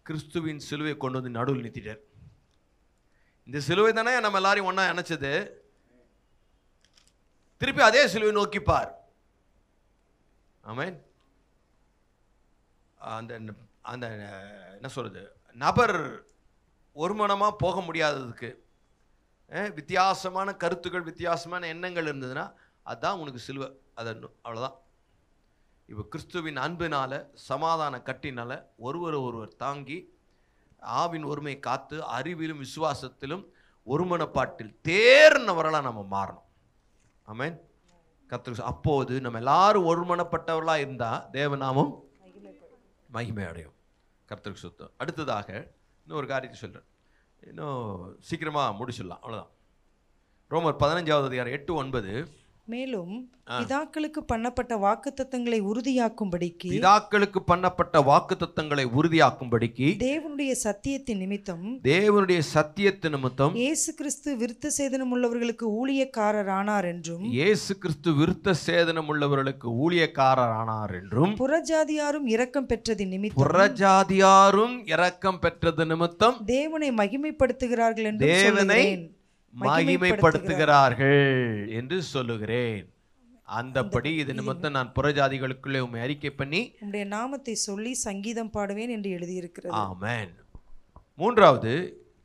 Speaker 1: கிறிஸ்துவின் சிலுவை கொண்டு வந்து நடுவில் நிறுத்திட்டார். இந்த சிலுவை தானே நம்ம எல்லாரையும் ஒன்றா நினைச்சது, திருப்பி அதே சிலுவை நோக்கிப்பார். ஆமென். அந்த அந்த என்ன சொல்கிறது, நபர் ஒருமனமாக போக முடியாததுக்கு வித்தியாசமான கருத்துக்கள், வித்தியாசமான எண்ணங்கள் இருந்ததுன்னா அதுதான் உனக்கு சிலுவை. அது அவ்வளோதான். இப்போ கிறிஸ்துவின் அன்பினால், சமாதான கட்டினால் ஒருவர் தாங்கி ஆவின் ஒருமை காத்து அறிவிலும் விசுவாசத்திலும் ஒருமனப்பாட்டில் தேர்னவர்களாக நம்ம மாறணும். ஆமென். கர்த்தர் அப்போது நம்ம எல்லாரும் ஒருமனப்பட்டவர்களாக இருந்தால் தேவநாமம் மகிமை அடையும். கர்த்தருக்கு சுத்தம். அடுத்ததாக இன்னொரு காரியத்தை சொல்கிறேன், இன்னும் சீக்கிரமாக முடிச்சிடலாம், அவ்வளோதான். ரோமர் 15வது அதிகாரம் 8-9.
Speaker 2: மேலும் பிதாக்களுக்கு பண்ணப்பட்ட வாக்குத்தத்தங்களை உறுதியாக்கும்படிக்கு தேவனுடைய சத்தியத்தின் நிமித்தம் இயேசு கிறிஸ்து விருத்த சேதனம் உள்ளவர்களுக்கு ஊழியக்காரர் ஆனார் என்றும் புறஜாதியாரும் இரக்கம் பெற்றது நிமித்தம் தேவனை மகிமைப்படுத்துகிறார்கள்
Speaker 1: என்று சொல்லுகிறேன். அந்தபடி இது நிமித்தம் நான் புறஜாதிகளுக்குள்ளே உம்மை அறிக்கை பண்ணி
Speaker 2: உம்முடைய நாமத்தை சொல்லி சங்கீதம் பாடுவேன் என்று எழுதியிருக்கிறது.
Speaker 1: ஆமென். மூன்றாவது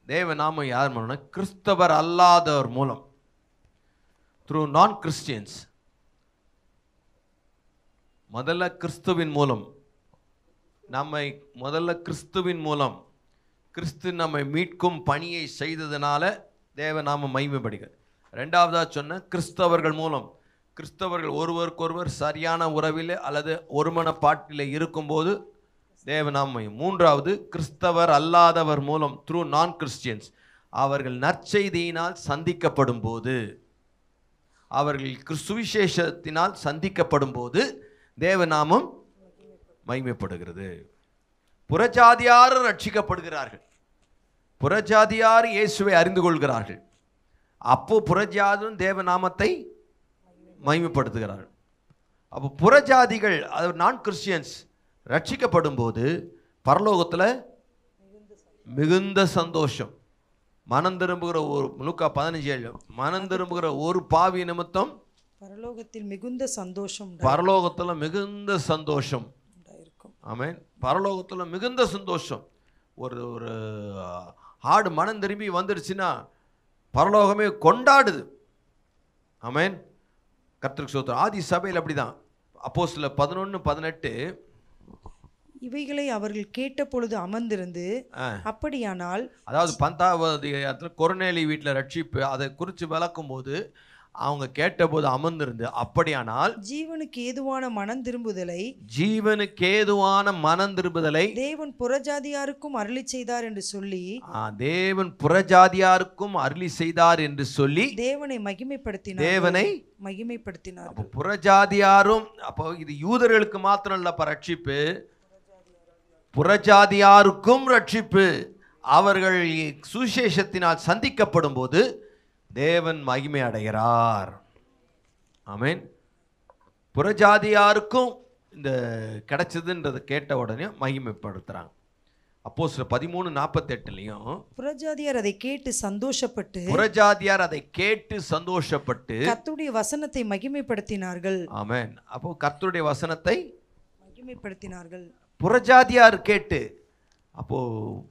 Speaker 1: தேவ நாமம் யார் மூலம்னா, கிறிஸ்தவர் அல்லாதவர் மூலம், த்ரூ நான் கிறிஸ்டியன்ஸ். முதல்ல கிறிஸ்துவின் மூலம் கிறிஸ்து நம்மை மீட்கும் பணியை செய்ததுனால தேவநாமம் மகிமைப்படுகிறது. ரெண்டாவதாக சொன்ன கிறிஸ்தவர்கள் மூலம், கிறிஸ்தவர்கள் ஒருவருக்கொருவர் சரியான உறவில் அல்லது ஒருமனப்பாட்டில் இருக்கும்போது தேவநாமம். மூன்றாவது கிறிஸ்தவர் அல்லாதவர் மூலம், த்ரூ நான் கிறிஸ்டியன்ஸ், அவர்கள் நற்செய்தியினால் சந்திக்கப்படும் போது, அவர்கள் சுவிசேஷத்தினால் சந்திக்கப்படும் போது தேவநாமம் மகிமைப்படுகிறது. புறஜாதியாரும் ரட்சிக்கப்படுகிறார்கள், புறஜாதியார் இயேசுவை அறிந்து கொள்கிறார்கள். அப்போ புறஜாதியும் தேவ நாமத்தை மகிமைப்படுத்துகிறார்கள். அப்போ புறஜாதிகள், அதாவது நான் கிறிஸ்டியன்ஸ் ரட்சிக்கப்படும் போது பரலோகத்தில் மிகுந்த சந்தோஷம். மனம் திரும்புகிற ஒரு லூக்கா 15:7, மனம் திரும்புகிற ஒரு பாவி நிமித்தம்
Speaker 2: பரலோகத்தில் மிகுந்த சந்தோஷம்
Speaker 1: பரலோகத்தில் மிகுந்த சந்தோஷம். ஆமென். பரலோகத்தில் மிகுந்த சந்தோஷம். ஒரு ஒரு ஆடு மனம் திரும்பி வந்துடுச்சுன்னா பரலோகமே கொண்டாடுது. ஆமென். கர்த்தருக்கு ஸ்தோத்திரம். ஆதி சபையில் அப்படிதான். அப்போஸ்தலர் 11:18,
Speaker 2: இவைகளை அவர்கள் கேட்ட பொழுது அமர்ந்திருந்து, அப்படியானால்,
Speaker 1: அதாவது 10வது கொர்நேலி வீட்டில் ரட்சிப்பு அதை குறித்து விளக்கும் போது அவங்க கேட்டபோது அமர்ந்திருந்து, அப்படியானால்
Speaker 2: ஜீவனுக்கு ஏதுவான மனம் திரும்புதலை தேவன் புறஜாதியாருக்கும் அருளி செய்தார் என்று சொல்லி,
Speaker 1: தேவன் புறஜாதியாருக்கும் அருளி செய்தார் என்று சொல்லி
Speaker 2: தேவனை மகிமைப்படுத்தினார்.
Speaker 1: அப்போ புறஜாதியாரும், அப்போ இது யூதர்களுக்கு மாத்திரம் இல்லப்பா ரட்சிப்பு, புறஜாதியாருக்கும் ரட்சிப்பு. அவர்கள் சுவிசேஷத்தினால் சந்திக்கப்படும் போது தேவன் மகிமை அடைகிறார். ஆமென். புறஜாதியாருக்கும் இந்த கிடைச்சதுன்றதை கேட்ட உடனே மகிமைப்படுத்துறாங்க. அப்போஸ்தலர் 13:48
Speaker 2: புறஜாதியார் அதை கேட்டு சந்தோஷப்பட்டு கர்த்தருடைய வசனத்தை மகிமைப்படுத்தினார்கள்.
Speaker 1: ஆமென். அப்போ கர்த்தருடைய வசனத்தை
Speaker 2: மகிமைப்படுத்தினார்கள்.
Speaker 1: புறஜாதியார் கேட்டு, அப்போ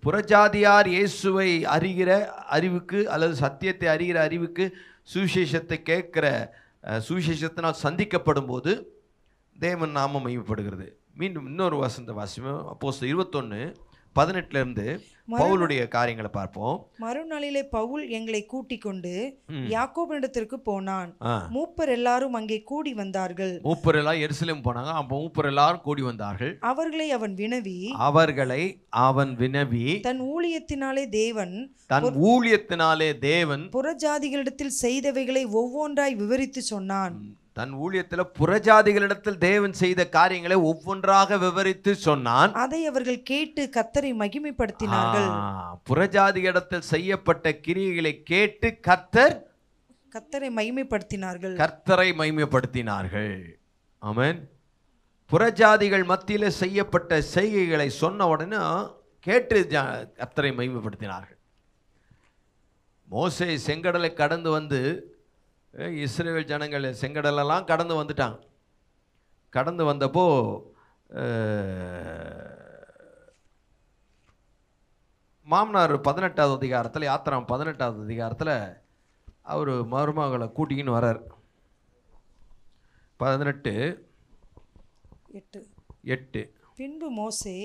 Speaker 1: புறஜாதியார் இயேசுவை அறிகிற அறிவுக்கு அல்லது சத்தியத்தை அறிகிற அறிவுக்கு சுவிசேஷத்தை கேட்கிற சுவிசேஷத்தினால் சந்திக்கப்படும் போது தேவன் நாமம் மகிமைப்படுகிறது. மீண்டும் இன்னொரு வசந்த வாசியம். அப்போஸ்தலர் 21:18 பவுலுடைய காரியங்களை பார்ப்போம்.
Speaker 2: மறுநாளிலே பவுல் எங்களை கூட்டிக் கொண்டு யாக்கோபினிடத்திற்கு போனான். மூப்பர் எல்லாரும் அங்கே கூடி வந்தார்கள்.
Speaker 1: மூப்பர் எல்லாம் எருசலேம் போனாங்க. அப்போ மூப்பர் எல்லாரும் கூடி வந்தார்கள்.
Speaker 2: அவர்களை அவன் வினவி தன் ஊழியத்தினாலே தேவன் புறஜாதிகளிடத்தில் செய்தவைகளை ஒவ்வொன்றாய் விவரித்து சொன்னான்.
Speaker 1: தன் ஊழியத்தில் புறஜாதிகளிடத்தில் தேவன் செய்த காரியங்களை ஒவ்வொன்றாக விவரித்து சொன்னான்.
Speaker 2: அதை அவர்கள் கேட்டு கர்த்தரை மகிமைப்படுத்தினார்கள்.
Speaker 1: புறஜாதிகளிடத்தில் செய்யப்பட்ட கிரியைகளை கேட்டு கர்த்தரை மகிமைப்படுத்தினார்கள். ஆமென். புறஜாதிகள் மத்தியில் செய்யப்பட்ட செய்கைகளை சொன்ன உடனே கேட்டு கர்த்தரை மகிமைப்படுத்தினார்கள். மோசே செங்கடலை கடந்து வந்து, இஸ்ரவேல் ஜனங்கள் செங்கடலெல்லாம் கடந்து வந்துட்டாங்க. கடந்து வந்தப்போ மாமனார் 18வது அதிகாரத்தில், யாத்திராம் 18வது அதிகாரத்தில் அவர் மருமகளை கூட்டிக்கின்னு வர்றார். 18:8
Speaker 2: பின்பு மோசே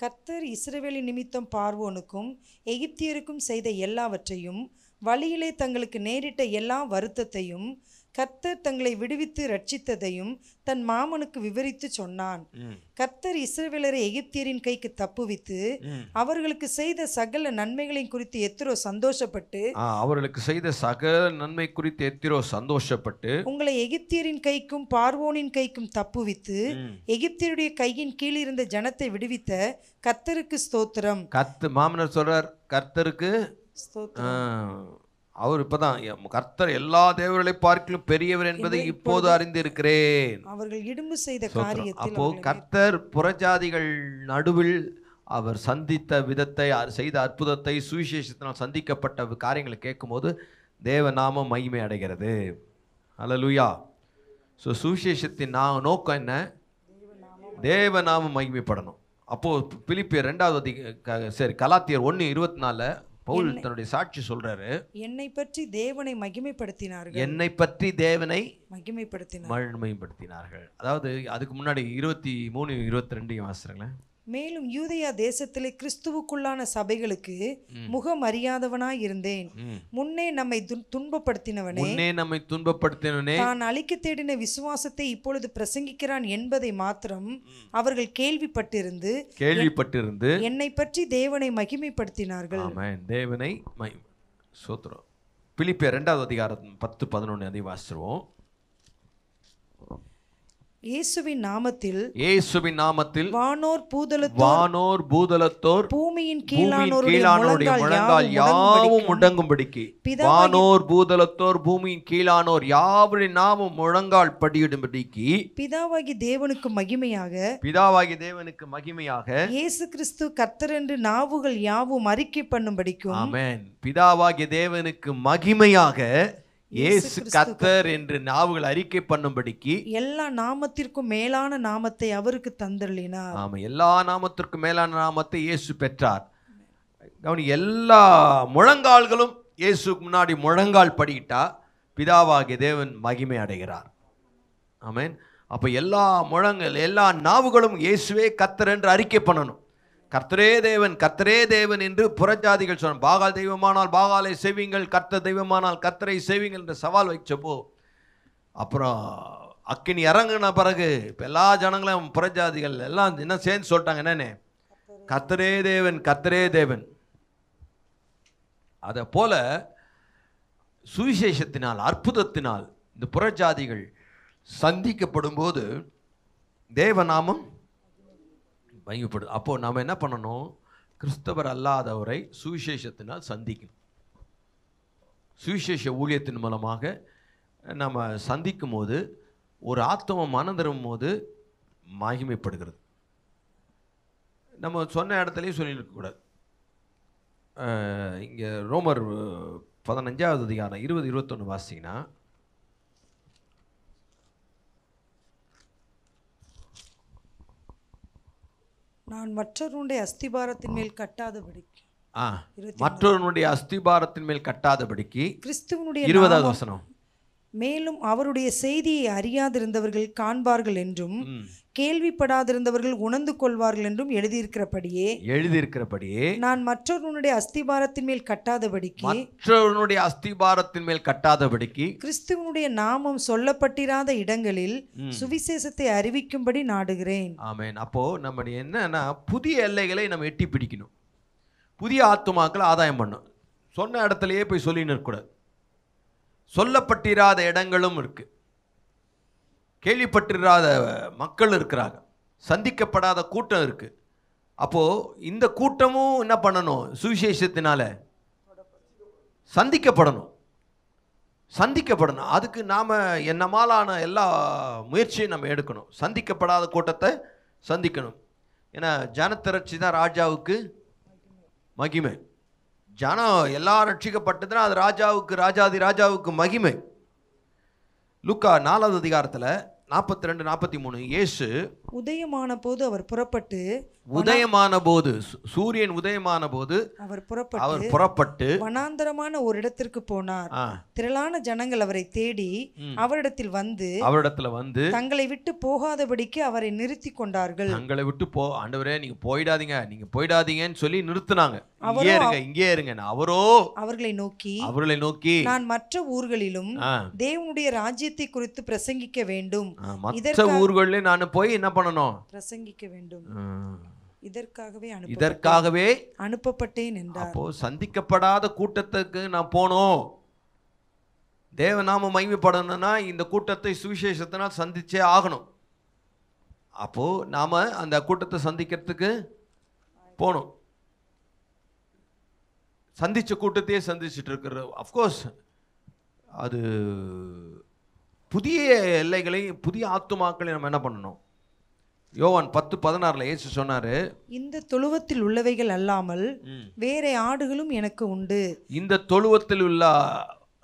Speaker 2: கர்த்தர் இஸ்ரவேலின் நிமித்தம் பார்வோனுக்கும் எகிப்தியருக்கும் செய்த எல்லாவற்றையும், வழியிலே தங்களுக்கு நேரிட்ட எல்லா வருத்தத்தையும், கர்த்தர் தங்களை விடுவித்து ரட்சித்ததையும் தன் மாமனுக்கு விவரித்து சொன்னான். கர்த்தர் இஸ்ரவேலரை எகிப்தியரின் கைக்கு தப்புவித்து அவர்களுக்கு செய்த சகல நன்மைகளையும் குறித்து எத்திரோ சந்தோஷப்பட்டு உங்களை எகிப்தியரின் கைக்கும் பார்வோனின் கைக்கும் தப்புவித்து எகிப்தியருடைய கையின் கீழ் இருந்த ஜனத்தை விடுவித்த கர்த்தருக்கு ஸ்தோத்திரம்.
Speaker 1: மாமனார் சொல்றார், கர்த்தருக்கு அவர் இப்பதான் கர்த்தர் எல்லா தேவர்களை பார்க்கிலும் பெரியவர் என்பதை இப்போது அறிந்திருக்கிறேன்.
Speaker 2: அவர்கள் இடும்பு செய்த காரியத்தில்,
Speaker 1: அப்போ கர்த்தர் புறஜாதிகள் நடுவில் அவர் சந்தித்த விதத்தை, செய்த அற்புதத்தை, சுவிசேஷத்தினால் சந்திக்கப்பட்ட காரியங்களை கேட்கும்போது தேவ நாமம் மகிமை அடைகிறது. அல்லேலூயா. ஸோ சுவிசேஷத்தின் நோக்கம் என்ன? தேவ நாமம் மகிமைப்படணும். அப்போ பிலிப்பியர் 2வது கலாத்தியர் 1:24 பவுல் தன்னுடைய சாட்சி சொல்றாரு,
Speaker 2: என்னை பற்றி தேவனை மகிமைப்படுத்தினார்கள்.
Speaker 1: அதாவது அதுக்கு முன்னாடி 23:22 வாசிக்கிறேன்.
Speaker 2: மேலும் யூதேயா தேசத்திலே கிறிஸ்துவுக்குள்ளான சபைகளுக்கு முகம் அறியாதவனாய் இருந்தேன். முன்னே நம்மை துன்பப்படுத்தினவனே தான் அழிக்க தேடின விசுவாசத்தை இப்பொழுது பிரசங்கிக்கிறான் என்பதை மாத்திரம் அவர்கள் கேள்விப்பட்டிருந்து என்னை பற்றி தேவனை மகிமைப்படுத்தினார்கள்.
Speaker 1: தேவனை சோத்ரம். பிலிப்பியர் 2வது அதிகாரம் 10-11 அதை வாசிச்சுருவோம்.
Speaker 2: இயேசுவின் நாமத்தில்
Speaker 1: இயேசுவின் நாமத்தில்
Speaker 2: வானோர் பூதலத்தோர்
Speaker 1: வானோர் பூதலத்தோர்
Speaker 2: பூமியின்
Speaker 1: கீழானோருடைய
Speaker 2: கீழானோருடைய
Speaker 1: முழங்கால் யாவும் முடங்கும்படிக்கு வானோர் பூதலத்தோர் பூமியின் கீழானோர் யாவரின் நாமும் முழங்கால் படியிடும்படிக்கு
Speaker 2: பிதாவாகி தேவனுக்கு
Speaker 1: மகிமையாக
Speaker 2: இயேசு கிறிஸ்து கர்த்தர் என்று நாவுகள் யாவும் அறிக்கை பண்ணும்படிக்கும்.
Speaker 1: ஆமென். பிதாவாகிய தேவனுக்கு மகிமையாக இயேசு கர்த்தர் என்று நாவுகள் அறிக்கை பண்ணும்படிக்கு
Speaker 2: எல்லா நாமத்திற்கும் மேலான நாமத்தை அவருக்கு தந்தருளினார்.
Speaker 1: ஆமா, எல்லா நாமத்திற்கும் மேலான நாமத்தை இயேசு பெற்றார். கவனி, எல்லா முழங்கால்களும் இயேசுக்கு முன்னாடி முழங்கால் படிக்கிட்டா பிதாவாகிய தேவன் மகிமை அடைகிறார். ஆமென். அப்ப எல்லா நாவுகளும் இயேசுவே கர்த்தர் என்று அறிக்கை பண்ணணும். கர்த்தரே தேவன் என்று புறஜாதிகள் சொன்ன, பாகால் தெய்வமானால் பாகாலை செய்வீங்கள், கர்த்தர் தெய்வமானால் கர்த்தரை செய்வீங்கள் என்ற சவால் வைச்சப்போ, அப்புறம் அக்கினி இறங்கின பிறகு இப்போ எல்லா ஜனங்களும் புறஜாதிகள் எல்லாம் என்ன சேர்ந்து சொல்லிட்டாங்க, என்னன்னு கர்த்தரே தேவன். அதை போல சுவிசேஷத்தினால் அற்புதத்தினால் இந்த புறஜாதிகள் சந்திக்கப்படும் போது தேவநாமம் மகிமைப்படும். அப்போ நாம் என்ன பண்ணணும்? கிறிஸ்தவர் அல்லாதவரை சுவிசேஷத்தினால் சந்திக்கணும். சுவிசேஷ ஊழியத்தின் மூலமாக நம்ம சந்திக்கும் போது ஒரு ஆத்ம மனம் திரும்பும் போது மகிமைப்படுகிறது. நம்ம சொன்ன இடத்துலையும் சொல்லியிருக்கக்கூடாது. இங்கே ரோமர் 15வது அதிகாரம் 20-21 வாசிங்கன்னா,
Speaker 2: நான் மற்றவருடைய அஸ்திபாரத்தின் மேல் கட்டாதபடிக்கு,
Speaker 1: மற்றவருடைய அஸ்திபாரத்தின் மேல் கட்டாதபடிக்கு
Speaker 2: கிறிஸ்துவனுடைய
Speaker 1: 20வது வசனம்,
Speaker 2: மேலும் அவருடைய செய்தியை அறியாதிருந்தவர்கள் காண்பார்கள் என்றும் கேள்விப்படாதிருந்தவர்கள் உணர்ந்து கொள்வார்கள் என்றும் எழுதியிருக்கிறபடியே நான் மற்றவருடைய அஸ்திபாரத்தின் மேல் கட்டாதபடிக்கு கிறிஸ்துவனுடைய நாமம் சொல்லப்பட்டிராத இடங்களில் சுவிசேஷத்தை அறிவிக்கும்படி நாடுகிறேன்.
Speaker 1: ஆமென். அப்போ நம்ம என்னன்னா, புதிய எல்லைகளை நம்ம எட்டி பிடிக்கணும், புதிய ஆத்துமாக்களை ஆதாயம் பண்ணணும். சொன்ன இடத்துலயே போய் சொல்லின்னு இருக்கக்கூடாது. சொல்லப்பட்டிராத இடங்களும் இருக்கு, கேள்விப்பட்டிராத மக்கள் இருக்கிறாங்க, சந்திக்கப்படாத கூட்டம் இருக்கு. அப்போ இந்த கூட்டமும் என்ன பண்ணணும்? சுவிசேஷத்தினால சந்திக்கப்படணும். அதுக்கு நாம என்னமாலான எல்லா முயற்சியும் நம்ம எடுக்கணும். சந்திக்கப்படாத கூட்டத்தை சந்திக்கணும். ஏன்னா ஜனத்திரட்சி தான் ராஜாவுக்கு மகிமை. ஜனம் எல்லாம் ரட்சிக்கப்பட்டதுன்னா அது ராஜாவுக்கு மகிமை. லூக்கா 4வது அதிகாரத்தில் 42-43 இயேசு
Speaker 2: உதயமான போது அவர்
Speaker 1: சூரியன் உதயமான போது
Speaker 2: அவர்
Speaker 1: புறப்பட்டு
Speaker 2: வனாந்தரமான ஒரு இடத்திற்கு போனார். திரளான ஜனங்கள் அவரை தேடி அவரிடத்தில் வந்து தங்களை விட்டு போகாதபடிக்கு அவரை நிறுத்தி கொண்டார்கள்.
Speaker 1: தங்களை விட்டு ஆண்டவரே நீங்க போயிடாதீங்கன்னு சொல்லி நிறுத்தினாங்க. இங்கே இருங்க. அவரோ அவர்களை நோக்கி
Speaker 2: நான் மற்ற ஊர்களிலும் தேவனுடைய ராஜ்யத்தை குறித்து பிரசங்கிக்க வேண்டும்.
Speaker 1: மற்ற ஊர்களில் நான் போய் என்ன பண்ணணும்?
Speaker 2: பிரசங்கிக்க வேண்டும்.
Speaker 1: இதற்காகவே
Speaker 2: அனுப்பப்பட்டேன் என்றார்.
Speaker 1: அப்போ சந்திக்கப்படாத கூட்டத்துக்கு நான் போனோம். தேவநாம மகிமைப்படணும்னா இந்த கூட்டத்தை சுவிசேஷத்தினால் சந்திச்சே ஆகணும். அப்போ நாம அந்த கூட்டத்தை சந்திக்கிறதுக்கு போனோம். சந்திச்ச கூட்டத்தையே சந்திச்சுட்டு இருக்கிற, அஃப்கோர்ஸ் அது புதிய எல்லைகளை, புதிய ஆத்துமாக்களை நம்ம என்ன பண்ணணும்? யோவான் 10:16 இயேசு சொன்னாரு,
Speaker 2: இந்த தொழுவத்தில் உள்ளவைகள் அல்லாமல் வேற ஆடுகளும் எனக்கு உண்டு.
Speaker 1: இந்த தொழுவத்தில்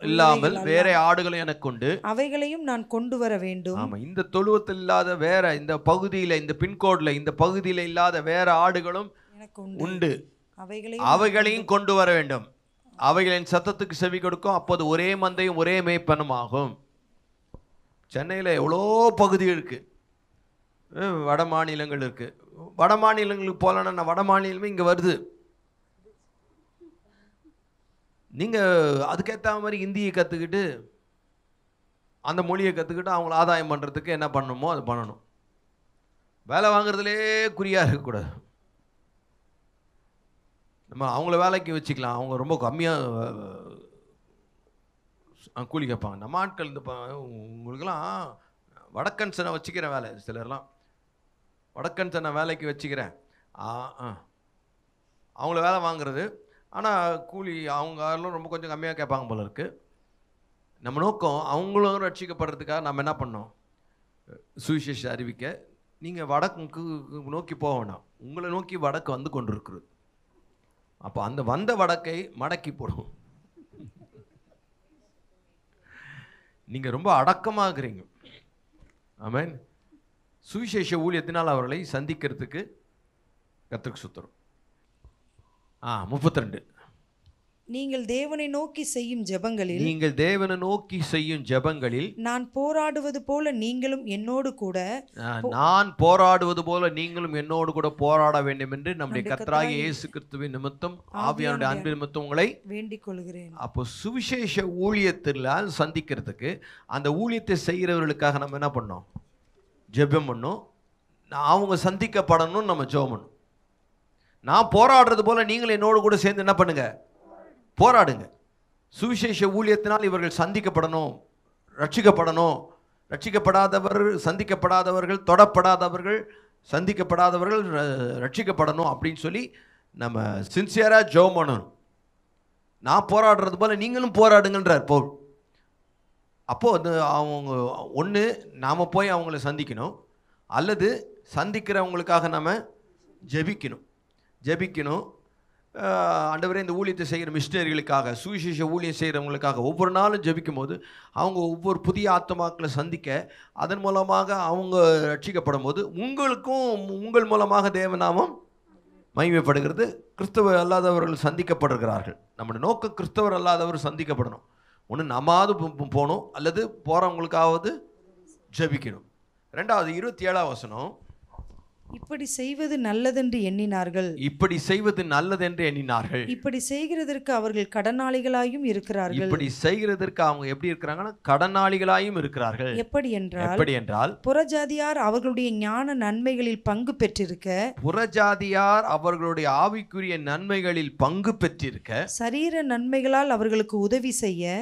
Speaker 1: இல்லாமல் வேற ஆடுகளும் எனக்கு உண்டு,
Speaker 2: அவைகளையும் நான் கொண்டு வர வேண்டும்.
Speaker 1: ஆமா, இந்த தொழுவத்தில் இல்லாத வேற, இந்த பகுதியில, இந்த பின்கோட்ல இந்த பகுதியில இல்லாத வேற ஆடுகளும் எனக்கு உண்டு, அவைகளையும் கொண்டு வர வேண்டும். அவைகளின் சத்தத்துக்கு செவி கொடுக்கும், அப்போது ஒரே மந்தையும் ஒரே மேய்ப்பனும் ஆகும். சென்னையில் எவ்வளோ பகுதி இருக்குது, வட மாநிலங்கள் இருக்குது. வட மாநிலங்களுக்கு போகலன்னா வட மாநிலமே இங்கே வருது. நீங்கள் அதுக்கேற்ற மாதிரி ஹிந்தியை கற்றுக்கிட்டு அந்த மொழியை கற்றுக்கிட்டு அவங்கள ஆதாயம் பண்ணுறதுக்கு என்ன பண்ணணுமோ அது பண்ணணும். வேலை வாங்குறதுலே குறியாக இருக்கக்கூடாது. நம்ம அவங்கள வேலைக்கு வச்சுக்கலாம், அவங்க ரொம்ப கம்மியாக கூலி கேட்பாங்க. நம்ம ஆட்கள் இந்த உங்களுக்கெல்லாம் வடக்கன்சனை வச்சுக்கிறேன் வேலை, சிலர்லாம் வடக்கன்சனை வேலைக்கு வச்சுக்கிறேன், அவங்கள வேலை வாங்குறது. ஆனால் கூலி அவங்க எல்லாம் ரொம்ப கொஞ்சம் கம்மியாக கேட்பாங்க போல இருக்குது. நம்ம நோக்கம் அவங்களும் ரட்சிக்கப்படுறதுக்காக நம்ம என்ன பண்ணோம், சுவிசேஷ அறிவிக்க. நீங்கள் வடக்கு நோக்கி போக வேண்டாம், உங்களை நோக்கி வடக்கு வந்து கொண்டு இருக்கிறது. அப்போ அந்த வந்த வடக்கை மடக்கி போடும். நீங்கள் ரொம்ப அடக்கமாக இருக்கிறீங்க. ஆமென். சுவிசேஷ ஊழியத்தினால் அவர்களை சந்திக்கிறதுக்கு கர்த்தருக்கு ஸ்தோத்திரம். 32.
Speaker 2: நீங்கள் தேவனை நோக்கி செய்யும் ஜெபங்களில்,
Speaker 1: நீங்கள் தேவனை நோக்கி செய்யும் ஜெபங்களில்
Speaker 2: நான் போராடுவது போல நீங்களும் என்னோடு கூட,
Speaker 1: நான் போராடுவது போல நீங்களும் என்னோடு கூட போராட வேண்டும் என்று நம்முடைய கர்த்தராகிய இயேசு கிறிஸ்துவின் நிமித்தம் ஆவியானுடைய அன்பு நிமித்தம் உங்களை வேண்டிக் கொள்கிறேன். அப்போ சுவிசேஷ ஊழியத்தில் சந்திக்கிறதுக்கு அந்த ஊழியத்தை செய்கிறவர்களுக்காக நம்ம என்ன பண்ணோம், ஜெபம் பண்ணோம். அவங்க சந்திக்கப்படணும், நம்ம ஜெபம் பண்ணணும். நான் போராடுறது போல நீங்கள் என்னோடு கூட சேர்ந்து என்ன பண்ணுங்க, போராடுங்க. சுவிசேஷ ஊழியத்தினால் இவர்கள் சந்திக்கப்படணும், ரட்சிக்கப்படணும். ரட்சிக்கப்படாதவர்கள், சந்திக்கப்படாதவர்கள், தொடப்படாதவர்கள், சந்திக்கப்படாதவர்கள் ரட்சிக்கப்படணும் அப்படின்னு சொல்லி நம்ம சின்சியராக ஜெபம் பண்ணணும். நான் போராடுறது போல நீங்களும் போராடுங்கன்றார் பவுல். அப்போது அவங்க ஒன்று நாம் போய் அவங்கள சந்திக்கணும், அல்லது சந்திக்கிறவங்களுக்காக நம்ம ஜெபிக்கணும். ஆண்டவரே, இந்த ஊழியத்தை செய்கிற மிஷினரிகளுக்காக, சுவிசேஷ ஊழியம் செய்கிறவங்களுக்காக ஒவ்வொரு நாளும் ஜெபிக்கும் போது அவங்க ஒவ்வொரு புதிய ஆத்மாக்களை சந்திக்க, அதன் மூலமாக அவங்க ரட்சிக்கப்படும் போது உங்களுக்கும் உங்கள் மூலமாக தேவநாமம் மகிமைப்படுகிறது. கிறிஸ்தவ அல்லாதவர்கள் சந்திக்கப்படுகிறார்கள். நம்முடைய நோக்கம் கிறிஸ்தவர் அல்லாதவர் சந்திக்கப்படணும். ஒன்று நம்மாவது போகணும், அல்லது போகிறவங்களுக்காவது ஜெபிக்கணும். 2வது 27ஆம் வசனம்,
Speaker 2: இப்படி செய்வது நல்லதென்று எண்ணினார்கள்.
Speaker 1: இப்படி செய்வது நல்லதென்று எண்ணினார்கள்.
Speaker 2: இப்படி செய்கிறதற்கு அவர்கள் கடனாளிகளாயும் இருக்கிறார்கள்.
Speaker 1: இப்படி செய்கிறதற்கு அவங்க எப்படி இருக்கிறாங்கன்னா கடனாளிகளாயும் இருக்கிறார்கள்.
Speaker 2: எப்படி என்றால் புறஜாதியார் அவர்களுடைய ஞான நன்மைகளில் பங்கு பெற்றிருக்க,
Speaker 1: புறஜாதியார் அவர்களுடைய ஆவிக்குரிய நன்மைகளில் பங்கு பெற்றிருக்க,
Speaker 2: சரீர நன்மைகளால் அவர்களுக்கு உதவி செய்ய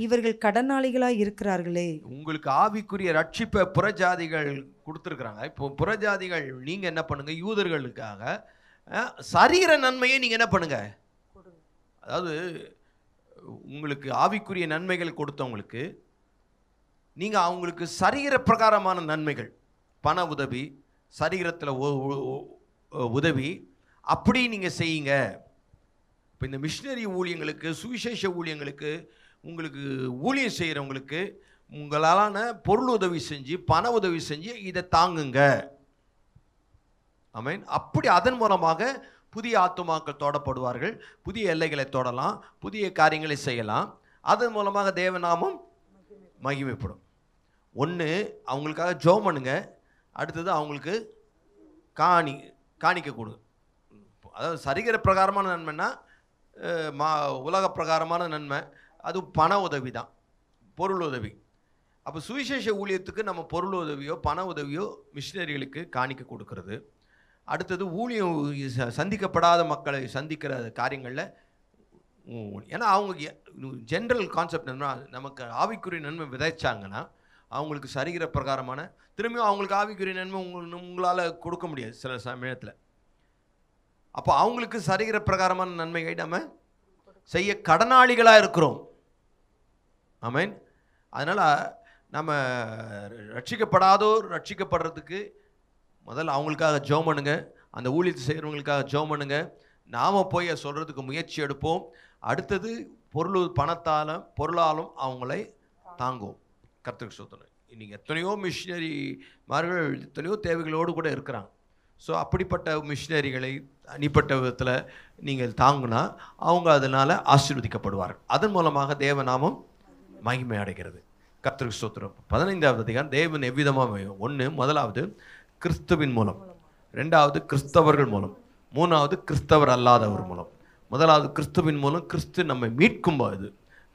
Speaker 2: இவர்கள் கடனாளிகளாய் இருக்கிறார்களே.
Speaker 1: உங்களுக்கு ஆவிக்குரிய ரட்சிப்பை புறஜாதிகள் கொடுத்துருக்குறாங்க. இப்போ புறஜாதிகள் நீங்கள் என்ன பண்ணுங்க, யூதர்களுக்காக சரீர நன்மையை நீங்கள் என்ன பண்ணுங்க, அதாவது உங்களுக்கு ஆவிக்குரிய நன்மைகள் கொடுத்தவங்களுக்கு நீங்கள் அவங்களுக்கு சரீர பிரகாரமான நன்மைகள், பண உதவி, சரீரத்தில் உதவி, அப்படி நீங்கள் செய்யுங்க. இப்போ இந்த மிஷினரி ஊழியங்களுக்கு, சுவிசேஷ ஊழியங்களுக்கு, உங்களுக்கு ஊழியம் செய்கிறவங்களுக்கு உங்களாலான பொருள் உதவி செஞ்சு, பண உதவி செஞ்சு இதை தாங்குங்க. ஆமென். அப்படி அதன் மூலமாக புதிய ஆத்துமாக்கள் தோடப்படுவார்கள், புதிய எல்லைகளை தொடலாம், புதிய காரியங்களை செய்யலாம். அதன் மூலமாக தேவநாமம் மகிமைப்படும். ஒன்று, அவங்களுக்காக ஜெபம் பண்ணுங்க. அடுத்தது அவங்களுக்கு காணிக்க கொடுங்க. அதாவது சரீர பிரகாரமான நன்மைன்னா உலக பிரகாரமான நன்மை, அது பண உதவி தான், பொருள் உதவி. அப்போ சுவிசேஷ ஊழியத்துக்கு நம்ம பொருள் உதவியோ பண உதவியோ மிஷினரிகளுக்கு காணிக்க கொடுக்கறது. அடுத்தது ஊழியம் சந்திக்கப்படாத மக்களை சந்திக்கிற காரியங்களில், ஏன்னா அவங்க ஜென்ரல் கான்செப்ட் என்னன்னா, நமக்கு ஆவிக்குரிய நன்மை விதைச்சாங்கன்னா அவங்களுக்கு சரீர பிரகாரமான, திரும்பியும் அவங்களுக்கு ஆவிக்குரிய நன்மை உங்களால் கொடுக்க முடியாது சில சமயத்தில். அப்போ அவங்களுக்கு சரீர பிரகாரமான நன்மையை நம்ம செய்ய கடனாளிகளாக இருக்கிறோம். ஆமென். அதனால் நம்ம ரட்சிக்கப்படாதோர் ரட்சிக்கப்படுறதுக்கு முதல்ல அவங்களுக்காக ஜெபம் பண்ணுங்க. அந்த ஊழியத்தை செய்கிறவங்களுக்காக ஜெபம் பண்ணுங்க. நாம் போய் சொல்கிறதுக்கு முயற்சி எடுப்போம். அடுத்தது பொருளாலும் அவங்களை தாங்குவோம். கர்த்தருக்கு ஸ்தோத்திரம். இன்றைக்கி எத்தனையோ மிஷினரிமார்கள் எத்தனையோ தேவைகளோடு கூட இருக்கிறாங்க. ஸோ அப்படிப்பட்ட மிஷினரிகளை தனிப்பட்ட விதத்தில் நீங்கள் தாங்கினா அவங்க அதனால் ஆசீர்வதிக்கப்படுவார்கள். அதன் மூலமாக தேவநாமம் மகிமை அடைகிறது. கர்த்தருக்கு ஸ்தோத்திரம். 15வது அதிகாரம் தேவன் எவ்விதமாக, முதலாவது கிறிஸ்துவின் மூலம், 2வது கிறிஸ்தவர்கள் மூலம், 3வது கிறிஸ்தவர் அல்லாதவர் மூலம். முதலாவது கிறிஸ்துவின் மூலம், கிறிஸ்து நம்மை மீட்கும்போது.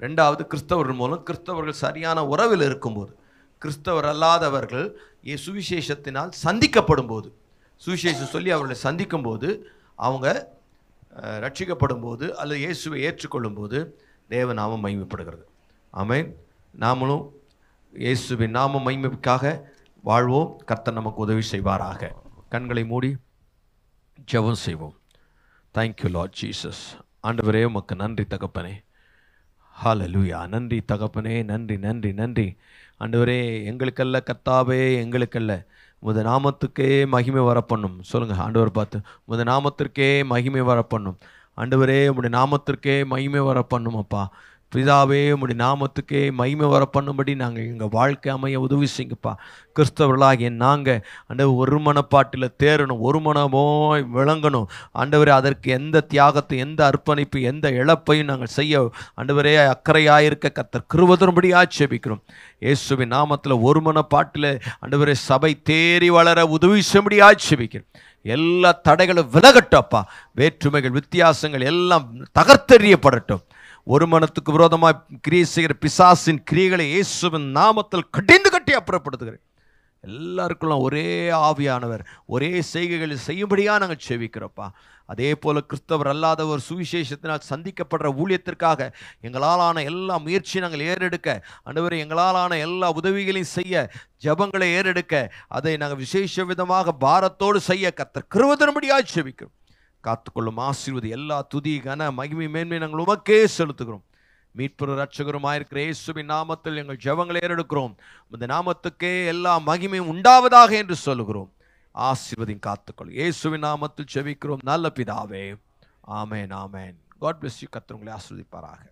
Speaker 1: 2வது கிறிஸ்தவர்கள் மூலம், கிறிஸ்தவர்கள் சரியான உறவில் இருக்கும்போது. கிறிஸ்தவர் அல்லாதவர்கள் சுவிசேஷத்தினால் சந்திக்கப்படும் போது, சுவிசேஷம் சொல்லி அவர்களை சந்திக்கும் போது, அவங்க ரட்சிக்கப்படும் போது அல்லது இயேசுவை ஏற்றுக்கொள்ளும் போது தேவநாமம் மகிமைப்படுகிறது. ஆமென். நாமளும் இயேசுவின் நாம மகிமைக்காக வாழ்வோம். கர்த்தர் நமக்கு உதவி செய்வாராக. கண்களை மூடி ஜெபம் செய்வோம். Thank you Lord Jesus. ஆண்டவரே உமக்கு நன்றி தகப்பனே. ஹல்லேலூயா. நன்றி தகப்பனே, நன்றி நன்றி நன்றி. ஆண்டவரே, எங்களுக்கல்ல கர்த்தாவே, எங்களுக்கல்ல, உமது நாமத்துக்கே மகிமை வரப்பண்ணும். சொல்லுங்கள் ஆண்டவர் பார்த்து, உமது நாமத்திற்கே மகிமை வரப்பண்ணும். ஆண்டவரே, உம்முடைய நாமத்திற்கே மகிமை வரப்பண்ணும். அப்பா பிதாவே, உம்முடைய நாமத்துக்கே மகிமை வர பண்ணும்படி நாங்கள் எங்கள் வாழ்க்கை அமைய உதவி செய்யுங்கப்பா. கிறிஸ்தவர்களாகிய நாங்கள் ஆண்டவர் ஒரு மனப்பாட்டில் தேரணும், ஒரு மனமாய் விளங்கணும். ஆண்டவரே, அதற்கு எந்த தியாகத்தை, எந்த அர்ப்பணிப்பு, எந்த இழப்பையும் நாங்கள் செய்ய ஆண்டவரே அக்கறையாயிருக்க கர்த்தர் கிருபை தரும்படி ஆட்சேபிக்கிறோம். இயேசுவின் நாமத்தில் ஒரு மனப்பாட்டில் ஆண்டவரே சபை தேறி வளர உதவி செய்யும்படி ஆட்சேபிக்கிறோம். எல்லா தடைகளும் விலகட்டப்பா. வேற்றுமைகள், வித்தியாசங்கள் எல்லாம் தகர்த்தெறியப்படட்டும். ஒரு மனத்துக்கு விரோதமாக கிரியை செய்கிற பிசாசின் கிரியைகளை இயேசுவின் நாமத்தில் கடிந்து கட்டி அப்புறப்படுத்துகிறேன். எல்லாருக்குள்ள ஒரே ஆவியானவர் ஒரே செய்கைகளில் செய்யும்படியாக நாங்கள் செவிக்கிறோப்பா. அதே போல் கிறிஸ்தவர் அல்லாதவர் சுவிசேஷத்தினால் சந்திக்கப்படுற ஊழியத்திற்காக எங்களாலான எல்லா முயற்சியை நாங்கள் ஏறெடுக்க, ஆண்டவரே எங்களாலான எல்லா உதவிகளையும் செய்ய, ஜபங்களை ஏறெடுக்க, அதை நாங்கள் விசேஷ விதமாக பாரத்தோடு செய்ய கர்த்தர் கிருபை தரும்படியாக செபிக்கிறோம். காத்துக்கொள்ளும், ஆசீர்வதி. எல்லா துதி கன மகிமை மேன்மை நாங்கள் உமக்கே செலுத்துகிறோம். மீட்பர் இரட்சகருமாயிருக்கிற இயேசுவின் நாமத்தில் எங்கள் ஜெபங்களை ஏறெடுக்கிறோம். இந்த நாமத்துக்கே எல்லா மகிமையும் உண்டாவதாக என்று சொல்லுகிறோம். ஆசீர்வதியும், காத்துக்கொள்ளும். இயேசுவின் நாமத்தில் ஜெபிக்கிறோம் நல்ல பிதாவே. ஆமேன் ஆமேன். God bless you. கர்த்தர் உங்களை ஆசீர்வதிப்பாராக.